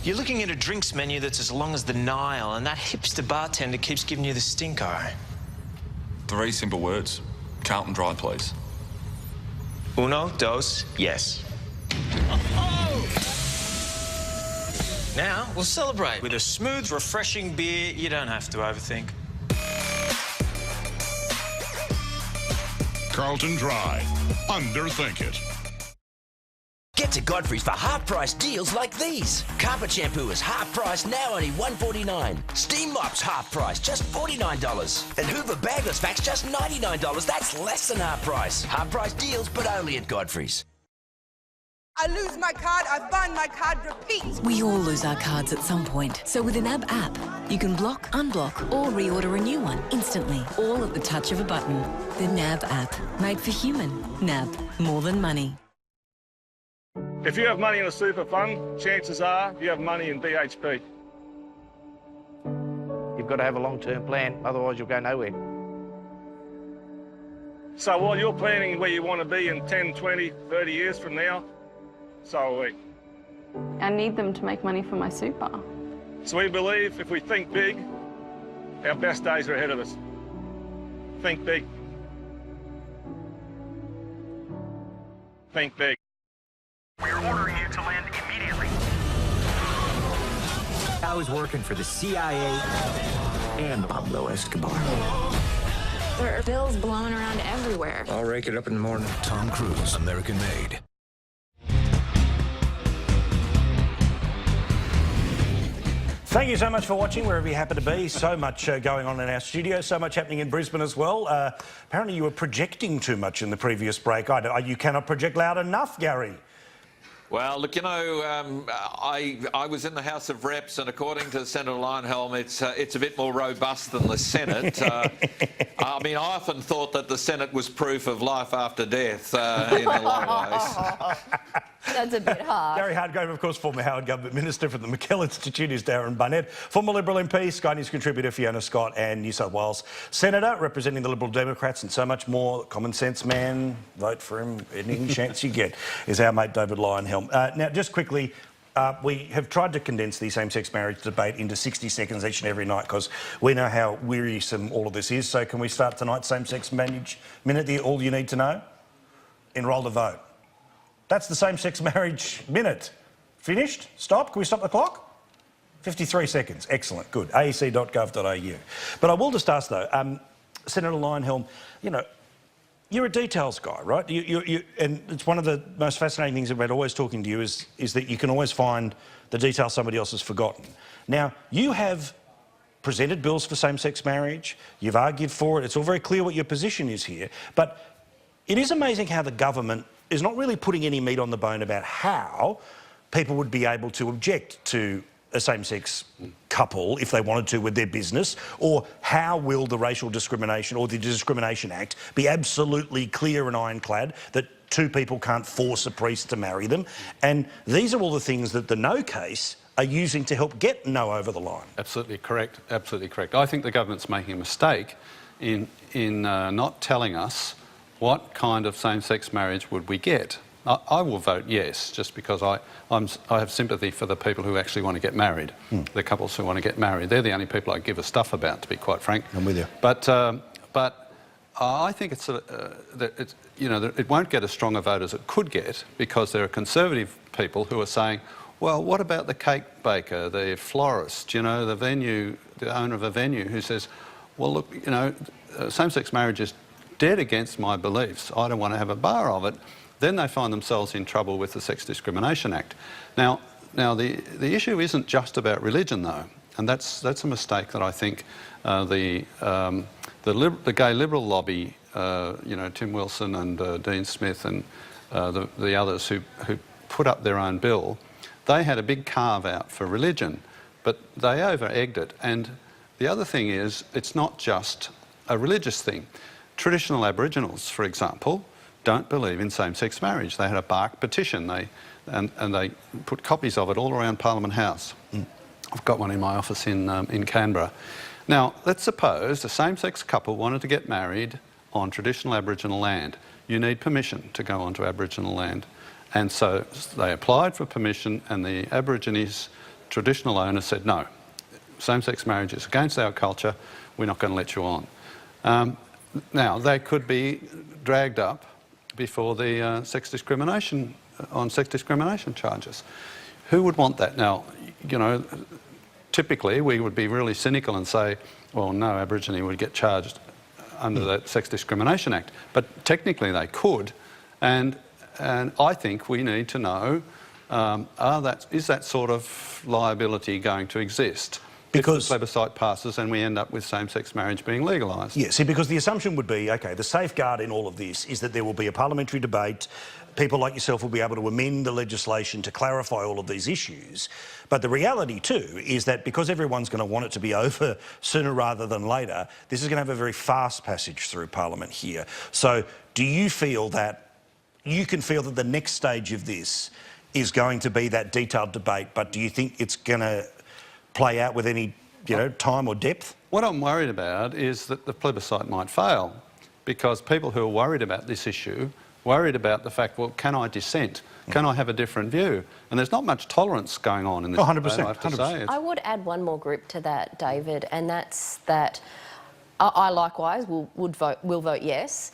You're looking at a drinks menu that's as long as the Nile, and that hipster bartender keeps giving you the stinko. 3 simple words. Carlton Dry, please. Uno, dos, yes. Now, we'll celebrate with a smooth, refreshing beer you don't have to overthink. Carlton Dry. Underthink it. Get to Godfrey's for half-price deals like these. Carpet shampoo is half-price, now only $1.49. Steam mops half-price, just $49. And Hoover bagless vacs just $99. That's less than half-price. Half-price deals, but only at Godfrey's. I lose my card, I find my card, repeat. We all lose our cards at some point. So with the NAB app, you can block, unblock, or reorder a new one instantly, all at the touch of a button. The NAB app, made for human. NAB, more than money. If you have money in a super fund, chances are you have money in BHP. You've got to have a long-term plan, otherwise you'll go nowhere. So while you're planning where you want to be in 10, 20, 30 years from now, so are we. I need them to make money for my super. So we believe if we think big, our best days are ahead of us. Think big. Think big. We're ordering you to land immediately. I was working for the CIA and Pablo Escobar. There are bills blowing around everywhere. I'll rake it up in the morning. Tom Cruise, American made. Thank you so much for watching, wherever you happen to be. So much going on in our studio, so much happening in Brisbane as well. Apparently you were projecting too much in the previous break. You cannot project loud enough, Gary. Well, look, you know, I was in the House of Reps, and according to Senator Leyonhjelm, it's a bit more robust than the Senate. I mean, I often thought that the Senate was proof of life after death in a lot of ways. That's a bit hard. Gary Hardgrave, of course, former Howard Government Minister for the McKell Institute, is Darren Barnett. Former Liberal MP, Sky News contributor Fiona Scott, and New South Wales Senator representing the Liberal Democrats and so much more. Common sense man, vote for him any chance you get, is our mate David Leyonhjelm. Now, just quickly, we have tried to condense the same-sex marriage debate into 60 seconds each and every night because we know how wearisome all of this is. So can we start tonight's same-sex marriage minute, all you need to know? Enrol to vote. That's the same-sex marriage minute. Finished? Stop? Can we stop the clock? 53 seconds. Excellent. Good. aec.gov.au. But I will just ask, though, Senator Leyonhjelm, you know, you're a details guy, right? And it's one of the most fascinating things about always talking to you is that you can always find the details somebody else has forgotten. Now, you have presented bills for same-sex marriage. You've argued for it. It's all very clear what your position is here. But it is amazing how the government is not really putting any meat on the bone about how people would be able to object to a same-sex couple if they wanted to with their business, or how will the Racial Discrimination or the Discrimination Act be absolutely clear and ironclad that two people can't force a priest to marry them. And these are all the things that the No case are using to help get No over the line. Absolutely correct. Absolutely correct. I think the government's making a mistake in not telling us what kind of same-sex marriage would we get. I will vote yes, just because I have sympathy for the people who actually want to get married, the couples who want to get married. They're the only people I give a stuff about, to be quite frank. I'm with you. But I think it won't get as strong a vote as it could get, because there are conservative people who are saying, well, what about the cake baker, the florist, you know, the owner of a venue, who says, well, look, you know, same-sex marriage is dead against my beliefs. I don't want to have a bar of it. Then they find themselves in trouble with the Sex Discrimination Act. Now the issue isn't just about religion, though, and that's a mistake that I think the gay liberal lobby, you know, Tim Wilson and Dean Smith and the others who put up their own bill, they had a big carve out for religion, but they over-egged it. And the other thing is, it's not just a religious thing. Traditional Aboriginals, for example, don't believe in same-sex marriage. They had a bark petition. and they put copies of it all around Parliament House. I've got one in my office in Canberra. Now, let's suppose a same-sex couple wanted to get married on traditional Aboriginal land. You need permission to go onto Aboriginal land. And so they applied for permission, and the Aborigines traditional owner said, no, same-sex marriage is against our culture, we're not going to let you on. Now, they could be dragged up before the sex discrimination charges. Who would want that? Now, you know, typically we would be really cynical and say, well, no Aborigine would get charged under that Sex Discrimination Act. But technically they could, and I think we need to know, is that sort of liability going to exist? Because if the plebiscite passes and we end up with same-sex marriage being legalised. Yeah, see, because the assumption would be, OK, the safeguard in all of this is that there will be a parliamentary debate, people like yourself will be able to amend the legislation to clarify all of these issues. But the reality too is that because everyone's going to want it to be over sooner rather than later, this is going to have a very fast passage through Parliament here. So do you feel that you can feel that the next stage of this is going to be that detailed debate, but do you think it's going to play out with any, you know, time or depth? What I'm worried about is that the plebiscite might fail, because people who are worried about this issue, worried about the fact, well, can I dissent? Can I have a different view? And there's not much tolerance going on in this debate, I have to say. I would add one more group to that, David, and that's that I likewise will vote yes.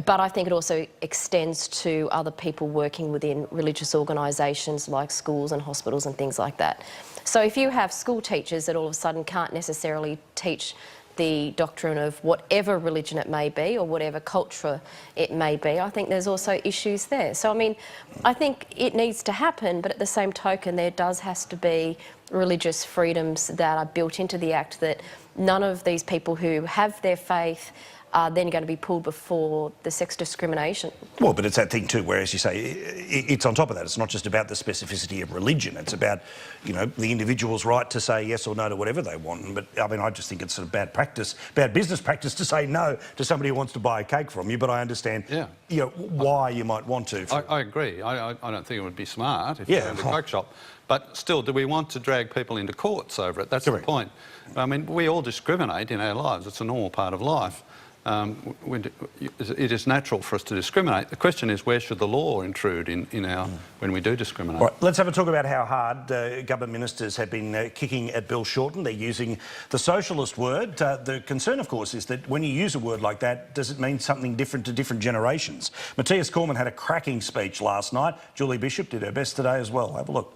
But I think it also extends to other people working within religious organisations like schools and hospitals and things like that. So if you have school teachers that all of a sudden can't necessarily teach the doctrine of whatever religion it may be or whatever culture it may be, I think there's also issues there. So, I mean, I think it needs to happen, but at the same token, there has to be religious freedoms that are built into the Act, that none of these people who have their faith are then going to be pulled before the sex discrimination. Well, but it's that thing too, where, as you say, it's on top of that. It's not just about the specificity of religion. It's about, you know, the individual's right to say yes or no to whatever they want. But, I mean, I just think it's sort of bad practice, bad business practice to say no to somebody who wants to buy a cake from you. But I understand, you know, why you might want to. I agree. I don't think it would be smart if you had a cake shop. But still, do we want to drag people into courts over it? That's the point. I mean, we all discriminate in our lives. It's a normal part of life. It is natural for us to discriminate. The question is, where should the law intrude when we do discriminate? Right, let's have a talk about how hard government ministers have been kicking at Bill Shorten. They're using the socialist word. The concern, of course, is that when you use a word like that, does it mean something different to different generations? Matthias Cormann had a cracking speech last night. Julie Bishop did her best today as well. Have a look.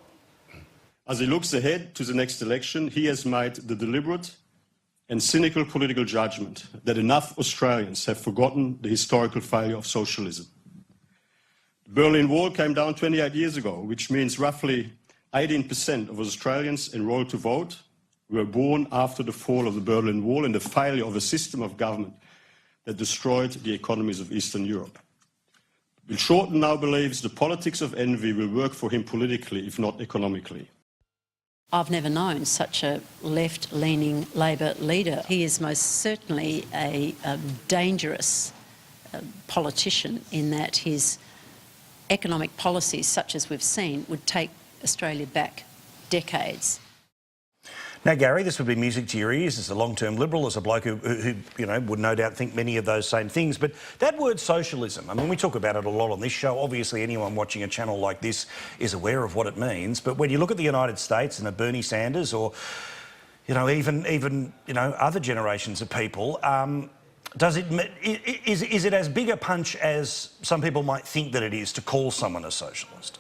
As he looks ahead to the next election, he has made the deliberate and cynical political judgment that enough Australians have forgotten the historical failure of socialism. The Berlin Wall came down 28 years ago, which means roughly 18% of Australians enrolled to vote were born after the fall of the Berlin Wall and the failure of a system of government that destroyed the economies of Eastern Europe. Bill Shorten now believes the politics of envy will work for him politically, if not economically. I've never known such a left-leaning Labor leader. He is most certainly a dangerous politician in that his economic policies, such as we've seen, would take Australia back decades. Now, Gary, this would be music to your ears as a long-term Liberal, as a bloke who you know, would no doubt think many of those same things. But that word socialism, I mean, we talk about it a lot on this show. Obviously, anyone watching a channel like this is aware of what it means. But when you look at the United States and a Bernie Sanders or, you know, even you know, other generations of people, is it as big a punch as some people might think that it is to call someone a socialist?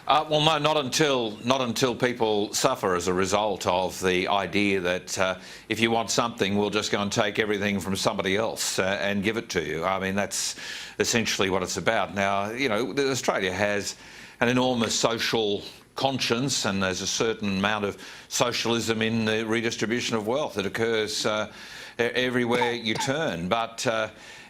Well, no, not until people suffer as a result of the idea that if you want something, we'll just go and take everything from somebody else and give it to you. I mean, that's essentially what it's about. Now, you know, Australia has an enormous social conscience, and there's a certain amount of socialism in the redistribution of wealth that occurs everywhere you turn. But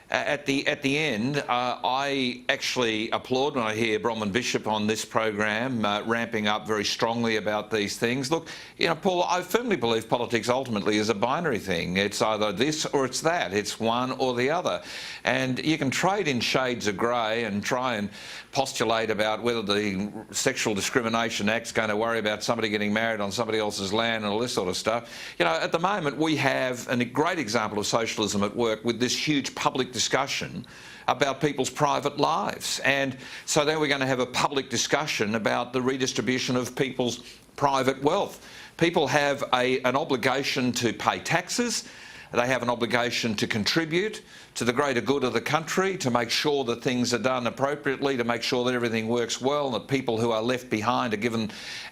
at the end, I actually applaud when I hear Bronwyn Bishop on this program ramping up very strongly about these things. Look, you know, Paul, I firmly believe politics ultimately is a binary thing. It's either this or it's that. It's one or the other. And you can trade in shades of grey and try and postulate about whether the Sexual Discrimination Act's going to worry about somebody getting married on somebody else's land and all this sort of stuff. You know, at the moment we have a great example of socialism at work with this huge public discussion about people's private lives. And so then we're going to have a public discussion about the redistribution of people's private wealth. People have an obligation to pay taxes. They have an obligation to contribute to the greater good of the country, to make sure that things are done appropriately, to make sure that everything works well and that people who are left behind are given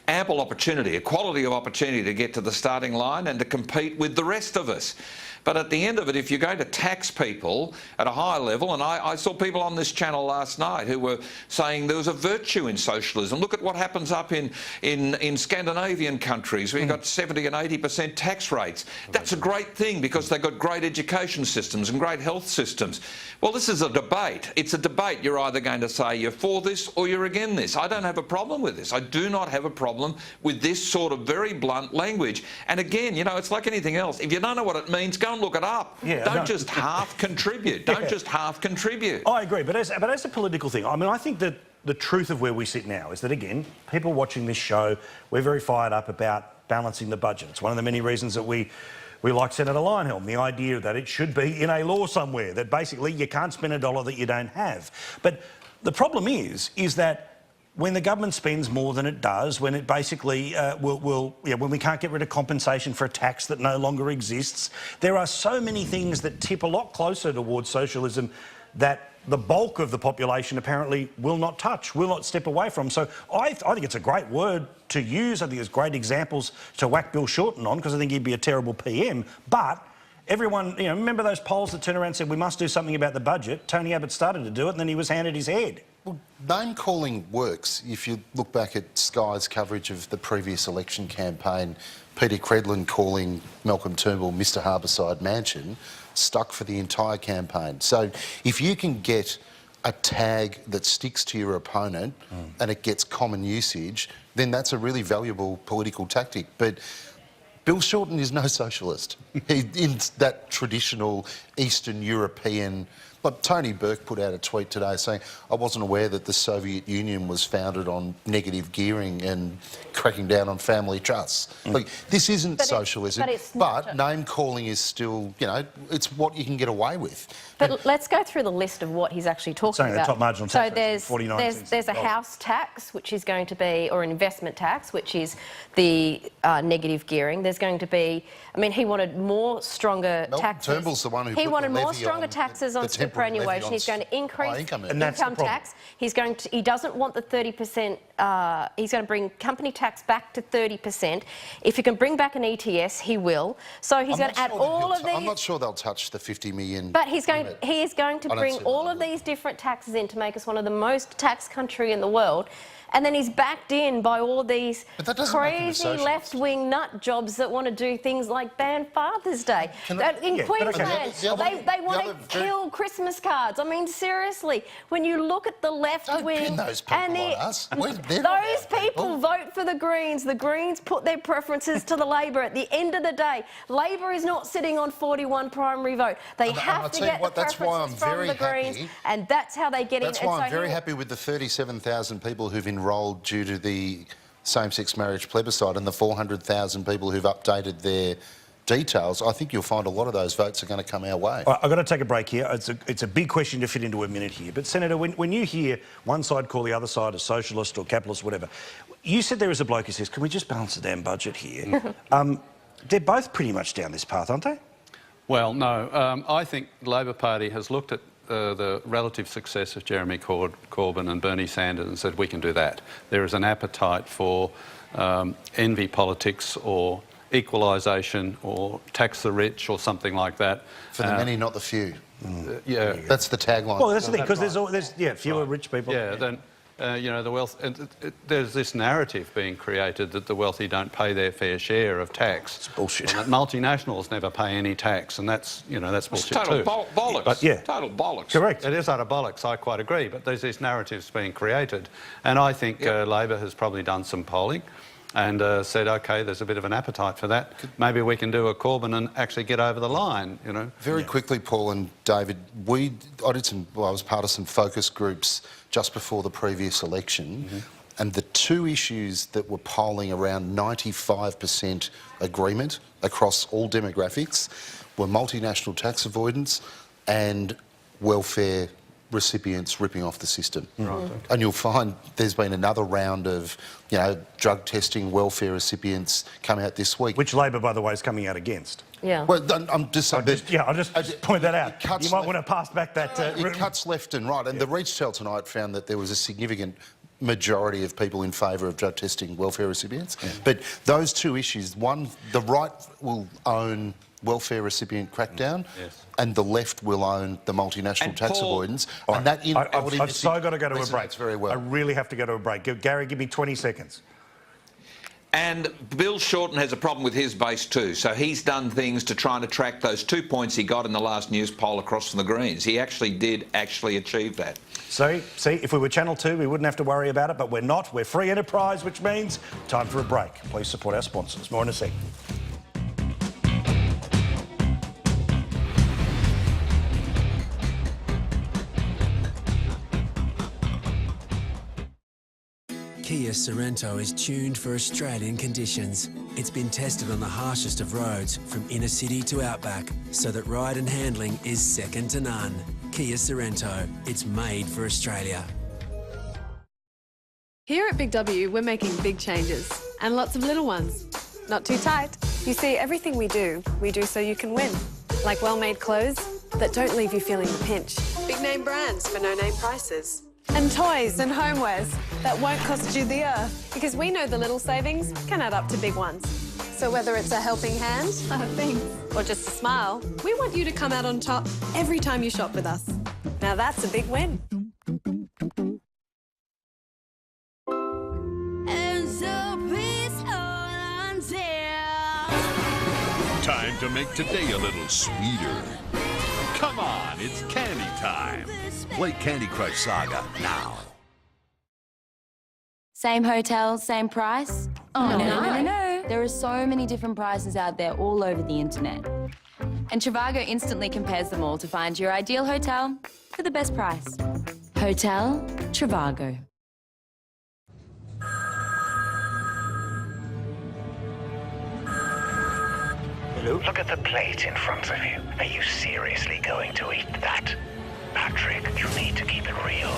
ample opportunity, equality of opportunity to get to the starting line and to compete with the rest of us. But at the end of it, if you're going to tax people at a high level, and I saw people on this channel last night who were saying there was a virtue in socialism. Look at what happens up in Scandinavian countries where you've got 70 and 80% tax rates. That's a great thing because they've got great education systems and great health systems. Well, this is a debate. It's a debate. You're either going to say you're for this or you're against this. I don't have a problem with this. I do not have a problem with this sort of very blunt language. And again, you know, it's like anything else. If you don't know what it means, go and look it up. Yeah, don't just half contribute. Don't just half contribute. I agree, but as a political thing, I mean, I think that the truth of where we sit now is that, again, people watching this show, we're very fired up about balancing the budget. It's one of the many reasons that we like Senator Leyonhjelm, the idea that it should be in a law somewhere, that basically you can't spend a dollar that you don't have. But the problem is that when the government spends more than it does, when it basically when we can't get rid of compensation for a tax that no longer exists, there are so many things that tip a lot closer towards socialism that the bulk of the population apparently will not touch, will not step away from. So I think it's a great word to use. I think it's great examples to whack Bill Shorten on, because I think he'd be a terrible PM. But everyone, you know, remember those polls that turned around and said we must do something about the budget? Tony Abbott started to do it and then he was handed his head. Well, name-calling works. If you look back at Sky's coverage of the previous election campaign, Peter Credlin calling Malcolm Turnbull Mr Harbourside Mansion stuck for the entire campaign. So if you can get a tag that sticks to your opponent and it gets common usage, then that's a really valuable political tactic. But Bill Shorten is no socialist. He's in that traditional Eastern European... Like Tony Burke put out a tweet today saying, I wasn't aware that the Soviet Union was founded on negative gearing and cracking down on family trusts. Like, this isn't socialism, but name-calling is still, you know, it's what you can get away with. But let's go through the list of what he's actually talking about. The top marginal tax rate, 49 there's a house tax, which is going to be, or an investment tax, which is the negative gearing. There's going to be, I mean, he wanted more stronger taxes. Turnbull's the one who he wanted more stronger taxes on superannuation. He's going to increase income tax. He doesn't want the 30%. He's going to bring company tax back to 30%. If he can bring back an ETS, he will. So he's going to add all of these. I'm not sure they'll touch the 50 million. But he is going to bring all of these different taxes in to make us one of the most taxed country in the world. And then he's backed in by all these crazy left-wing nut jobs that want to do things like ban Father's Day. In Queensland, they want to kill Christmas cards. I mean, seriously, when you look at the left-wing... those people vote for the Greens put their preferences to the Labor. At the end of the day, Labor is not sitting on 41 primary vote. They have to get the preferences from the Greens, and that's how they get in. That's why I'm very happy with the 37,000 people who've enrolled due to the same-sex marriage plebiscite and the 400,000 people who've updated their details. I think you'll find a lot of those votes are going to come our way. All right, I've got to take a break here. It's a big question to fit into a minute here. But, Senator, when you hear one side call the other side a socialist or capitalist, whatever, you said there is a bloke who says, can we just balance the damn budget here? They're both pretty much down this path, aren't they? Well, no. I think the Labor Party has looked at the relative success of Jeremy Corbyn and Bernie Sanders and said we can do that. There is an appetite for envy politics or equalisation or tax the rich or something like that. For the many, not the few. Yeah. That's the tagline. Well, that's the thing, because there's fewer rich people. Yeah, You know, the wealth. There's this narrative being created that the wealthy don't pay their fair share of tax. It's bullshit. And that multinationals never pay any tax, and that's, you know, that's bullshit total too. bollocks. But, yeah. Total bollocks. Correct. It is utter bollocks. I quite agree. But there's these narratives being created, and I think Labor has probably done some polling and said, OK, there's a bit of an appetite for that. Maybe we can do a Corbyn and actually get over the line, you know. Very quickly, Paul and David, I was part of some focus groups just before the previous election, and the two issues that were polling around 95% agreement across all demographics were multinational tax avoidance and welfare recipients ripping off the system. Right. And you'll find there's been another round of, you know, drug testing welfare recipients come out this week. Which Labor, by the way, is coming out against. Yeah. Well, I'm just saying... I'll just point that out. You might want to pass back that... it cuts left and right. And the Reach Tell tonight found that there was a significant majority of people in favour of drug testing welfare recipients. Yeah. But those two issues, one, the right will own welfare recipient crackdown, and the left will own the multinational tax avoidance. Right. And that I've so got to go to a break. Very well. I really have to go to a break. Gary, give me 20 seconds. And Bill Shorten has a problem with his base too, so he's done things to try and attract those 2 points he got in the last news poll across from the Greens. He actually did achieve that. See, if we were Channel 2, we wouldn't have to worry about it, but we're not. We're free enterprise, which means time for a break. Please support our sponsors. More in a sec. Kia Sorento is tuned for Australian conditions. It's been tested on the harshest of roads, from inner city to outback, so that ride and handling is second to none. Kia Sorento, it's made for Australia. Here at Big W, we're making big changes, and lots of little ones. Not too tight. You see, everything we do so you can win. Like well-made clothes that don't leave you feeling the pinch. Big name brands for no name prices. And toys and homewares that won't cost you the earth. Because we know the little savings can add up to big ones. So whether it's a helping hand, or just a smile, we want you to come out on top every time you shop with us. Now that's a big win. Time to make today a little sweeter. Come on, it's candy time. Play Candy Crush Saga now. Same hotel, same price? Oh, no. There are so many different prices out there all over the internet. And Trivago instantly compares them all to find your ideal hotel for the best price. Hotel Trivago. Look at the plate in front of you. Are you seriously going to eat that? Patrick, you need to keep it real.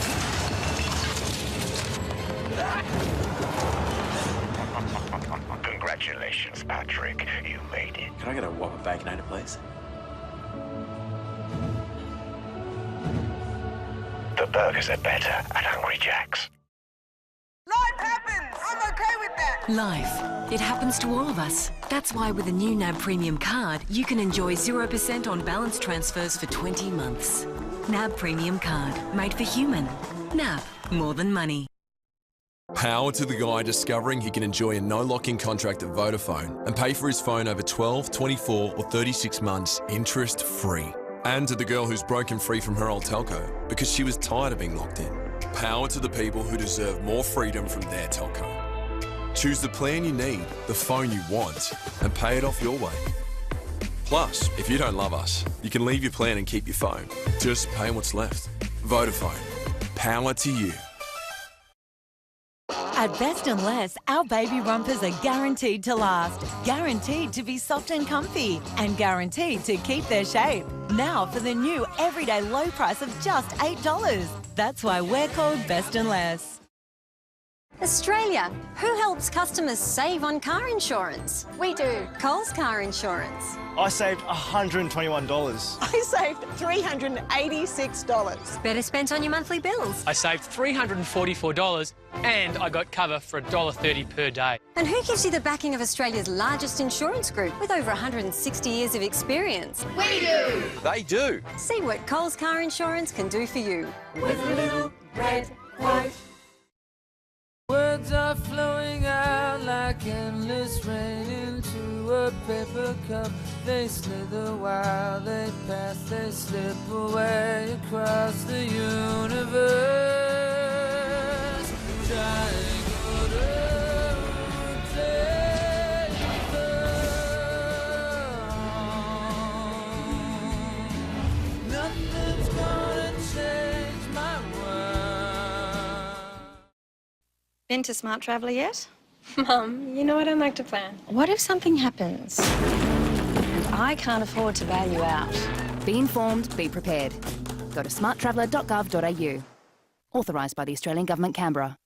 Congratulations, Patrick. You made it. Can I get a Whopper Baconator, please? The burgers are better at Hungry Jack's. Life happens. I'm okay with that. Life. It happens to all of us. That's why with a new NAB Premium card, you can enjoy 0% on balance transfers for 20 months. NAB Premium card, made for human. NAB, more than money. Power to the guy discovering he can enjoy a no-lock-in contract at Vodafone and pay for his phone over 12, 24 or 36 months interest-free. And to the girl who's broken free from her old telco because she was tired of being locked in. Power to the people who deserve more freedom from their telco. Choose the plan you need, the phone you want, and pay it off your way. Plus, if you don't love us, you can leave your plan and keep your phone. Just pay what's left. Vodafone. Power to you. At Best and Less, our baby rompers are guaranteed to last, guaranteed to be soft and comfy, and guaranteed to keep their shape. Now for the new everyday low price of just $8. That's why we're called Best and Less. Australia, who helps customers save on car insurance? We do. Coles Car Insurance. I saved $121. I saved $386. Better spent on your monthly bills. I saved $344 and I got cover for $1.30 per day. And who gives you the backing of Australia's largest insurance group with over 160 years of experience? We do. They do. See what Coles Car Insurance can do for you. With a little red quote. are flowing out like endless rain into a paper cup. They slither while they pass, they slip away across the universe. Triangle nothing's gonna change my world. Been to Smart Traveller yet? Mum, you know I don't like to plan. What if something happens and I can't afford to bail you out? Be informed, be prepared. Go to smarttraveller.gov.au. Authorised by the Australian Government, Canberra.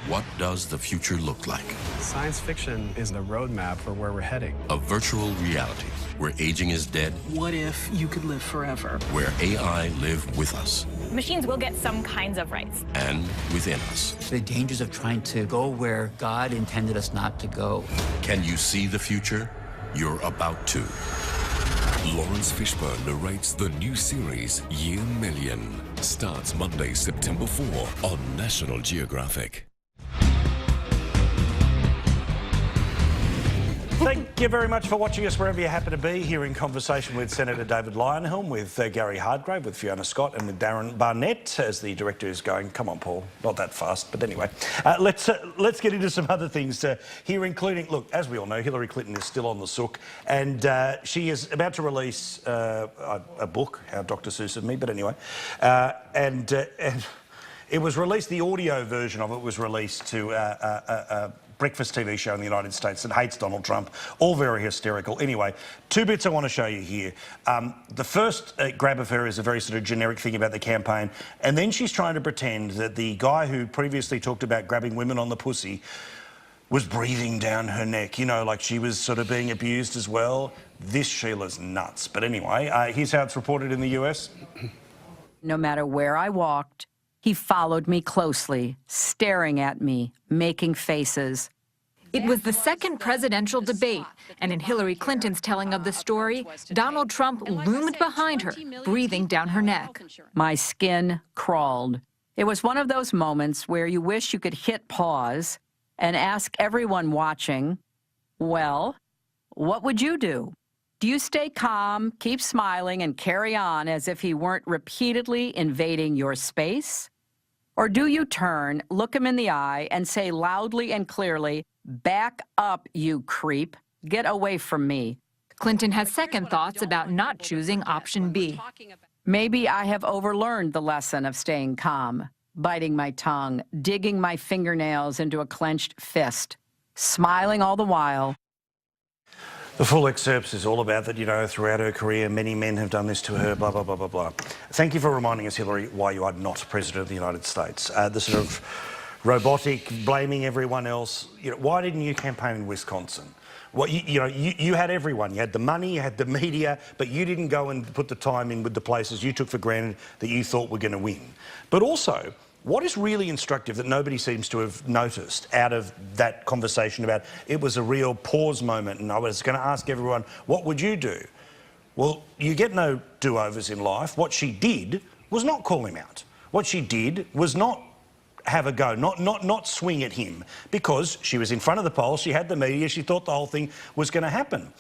What does the future look like? Science fiction is the roadmap for where we're heading. A virtual reality where aging is dead. What if you could live forever? Where AI live with us. Machines will get some kinds of rights. And within us. The dangers of trying to go where God intended us not to go. Can you see the future? You're about to. Lawrence Fishburne narrates the new series Year Million. Starts Monday, September 4 on National Geographic. Thank you very much for watching us wherever you happen to be, here in conversation with Senator David Leyonhjelm, with Gary Hardgrave, with Fiona Scott and with Darren Barnett, as the director is going, come on Paul, not that fast, but anyway. Let's get into some other things here, including, look, as we all know, Hillary Clinton is still on the sook, and she is about to release a book, How Dr. Seuss of Me, but anyway, and it was released, the audio version of it was released to a breakfast TV show in the United States that hates Donald Trump, all very hysterical. Anyway, two bits I want to show you here. The first grab of her is a very sort of generic thing about the campaign, and then she's trying to pretend that the guy who previously talked about grabbing women on the pussy was breathing down her neck, you know, like she was sort of being abused as well. This Sheila's nuts. But anyway, here's how it's reported in the US. No matter where I walked, he followed me closely, staring at me, making faces. It was the second presidential debate, and in Hillary Clinton's telling of the story, Donald Trump loomed behind her, breathing down her neck. My skin crawled. It was one of those moments where you wish you could hit pause and ask everyone watching, well, what would you do? Do you stay calm, keep smiling, and carry on as if he weren't repeatedly invading your space? Or do you turn, look him in the eye, and say loudly and clearly, back up, you creep, get away from me? Clinton has second thoughts about not choosing option B. Maybe I have overlearned the lesson of staying calm, biting my tongue, digging my fingernails into a clenched fist, smiling all the while. The full excerpts is all about that, you know, throughout her career, many men have done this to her, blah, blah, blah, blah, blah. Thank you for reminding us, Hillary, why you are not President of the United States. The sort of robotic, blaming everyone else. You know, why didn't you campaign in Wisconsin? Well, you had everyone. You had the money, you had the media, but you didn't go and put the time in with the places you took for granted that you thought were going to win. But also, what is really instructive that nobody seems to have noticed out of that conversation about it was a real pause moment and I was going to ask everyone, what would you do? Well, you get no do-overs in life. What she did was not call him out. What she did was not have a go, not swing at him, because she was in front of the polls, she had the media, she thought the whole thing was going to happen.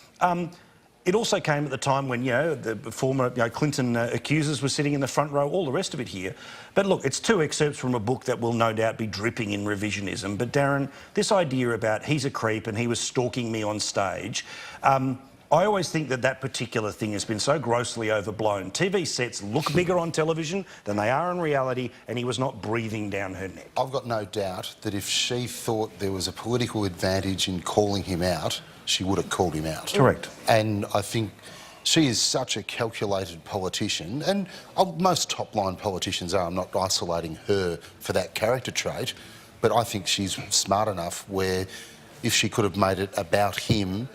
It also came at the time when, you know, the former Clinton accusers were sitting in the front row, all the rest of it here. But look, it's two excerpts from a book that will no doubt be dripping in revisionism. But Darren, this idea about he's a creep and he was stalking me on stage, I always think that that particular thing has been so grossly overblown. TV sets look bigger on television than they are in reality, and he was not breathing down her neck. I've got no doubt that if she thought there was a political advantage in calling him out, she would have called him out. Correct. And I think she is such a calculated politician, and most top-line politicians are. I'm not isolating her for that character trait, but I think she's smart enough where if she could have made it about him,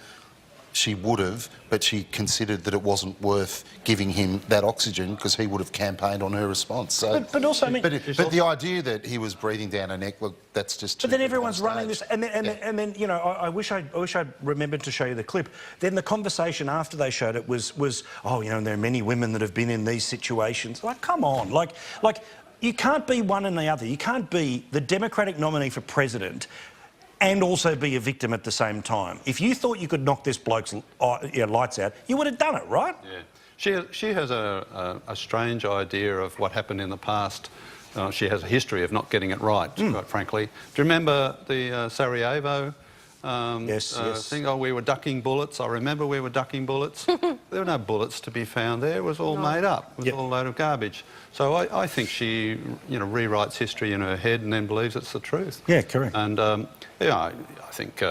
she would have, but she considered that it wasn't worth giving him that oxygen because he would have campaigned on her response. So, but also, I mean, but the idea that he was breathing down her neck, look, that's just. But then everyone's running this, and then you know, I wish I remembered to show you the clip. Then the conversation after they showed it was, oh, you know, there are many women that have been in these situations. Like, come on, like. You can't be one and the other. You can't be the Democratic nominee for president, and also be a victim at the same time. If you thought you could knock this bloke's lights out, you would have done it, right? Yeah. She has a strange idea of what happened in the past. She has a history of not getting it right, quite frankly. Do you remember the Sarajevo thing? Oh, we were ducking bullets. I remember we were ducking bullets. There were no bullets to be found there. It was all made up. It was all a load of garbage. So I think she, rewrites history in her head and then believes it's the truth. Yeah, correct. And, I think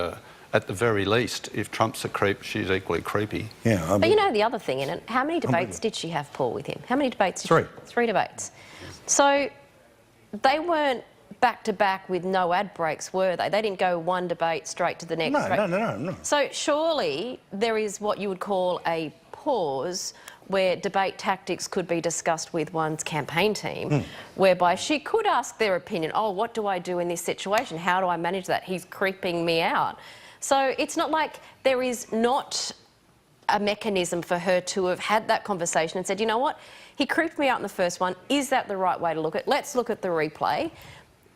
at the very least, if Trump's a creep, she's equally creepy. Yeah. But you know the other thing in it, how many debates did she have, Paul, with him? How many debates? Three. 3 debates. So they weren't back-to-back with no ad breaks, were they? They didn't go one debate straight to the next. No. So surely there is what you would call a pause where debate tactics could be discussed with one's campaign team, whereby she could ask their opinion. Oh, what do I do in this situation? How do I manage that? He's creeping me out. So it's not like there is not a mechanism for her to have had that conversation and said, you know what, he creeped me out in the first one. Is that the right way to look at it? Let's look at the replay.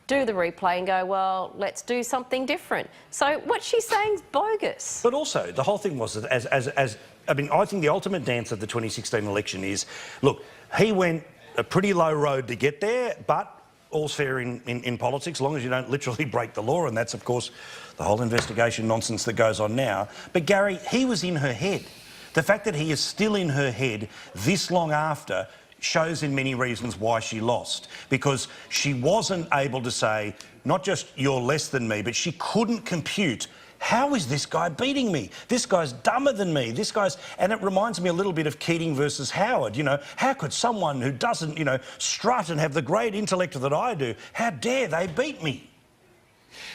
Do the replay and go, well, let's do something different. So what she's saying is bogus. But also, the whole thing was that I think the ultimate dance of the 2016 election is, look, he went a pretty low road to get there, but all's fair in politics, as long as you don't literally break the law, and that's, of course, the whole investigation nonsense that goes on now. But Gary, he was in her head. The fact that he is still in her head this long after shows in many reasons why she lost, because she wasn't able to say, not just you're less than me, but she couldn't compute, how is this guy beating me? This guy's dumber than me. This guy's... And it reminds me a little bit of Keating versus Howard, How could someone who doesn't, strut and have the great intellect that I do, how dare they beat me?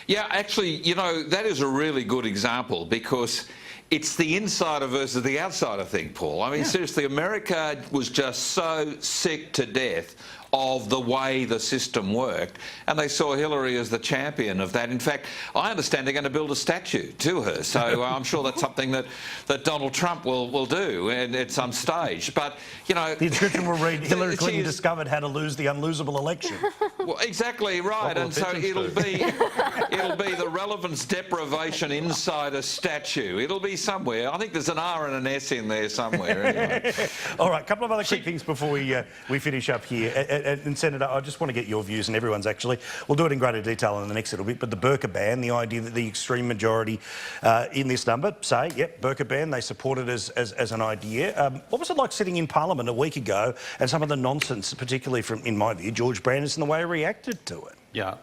Yeah, actually, that is a really good example, because it's the insider versus the outsider thing, Paul. I mean, seriously, America was just so sick to death of the way the system worked, and they saw Hillary as the champion of that. In fact, I understand they're going to build a statue to her, so I'm sure that's something that Donald Trump will do at some stage. But, The inscription will read, Hillary Clinton discovered how to lose the unlosable election. Well, exactly right, and so it'll be the relevance deprivation insider statue. It'll be somewhere. I think there's an R and an S in there somewhere. Anyway. All right, a couple of other quick things before we finish up here. And Senator, I just want to get your views, and everyone's actually. We'll do it in greater detail in the next little bit, but the burqa ban, the idea that the extreme majority in this number say, yep, burqa ban, they support it as an idea. What was it like sitting in Parliament a week ago and some of the nonsense, particularly from, in my view, George Brandis and the way he reacted to it? Yeah.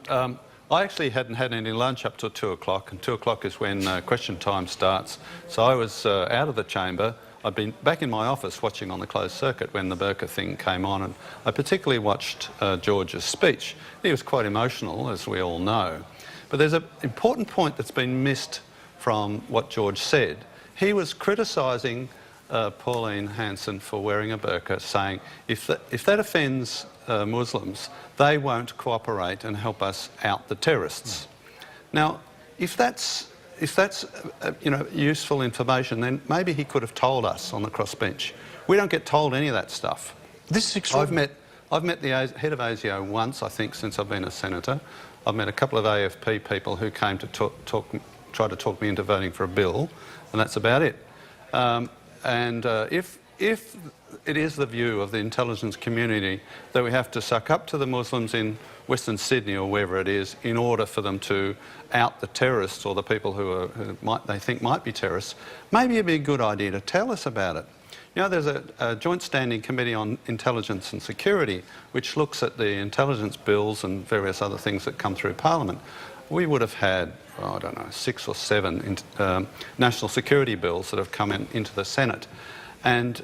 I actually hadn't had any lunch up till 2 o'clock, and 2 o'clock is when question time starts. So I was out of the chamber. I'd been back in my office watching on the closed circuit when the burqa thing came on, and I particularly watched George's speech. He was quite emotional, as we all know. But there's an important point that's been missed from what George said. He was criticising Pauline Hanson for wearing a burqa, saying if that offends Muslims, they won't cooperate and help us out the terrorists. Now, if that's useful information, then maybe he could have told us on the crossbench. We don't get told any of that stuff. This is extraordinary. I've met the head of ASIO once, I think, since I've been a senator. I've met a couple of AFP people who came to try to talk me into voting for a bill, and that's about it. If it is the view of the intelligence community that we have to suck up to the Muslims in Western Sydney or wherever it is in order for them to out the terrorists or the people who they think might be terrorists, maybe it'd be a good idea to tell us about it. There's a joint standing committee on intelligence and security which looks at the intelligence bills and various other things that come through Parliament. We would have had, I don't know, 6 or 7 national security bills that have come into the Senate. And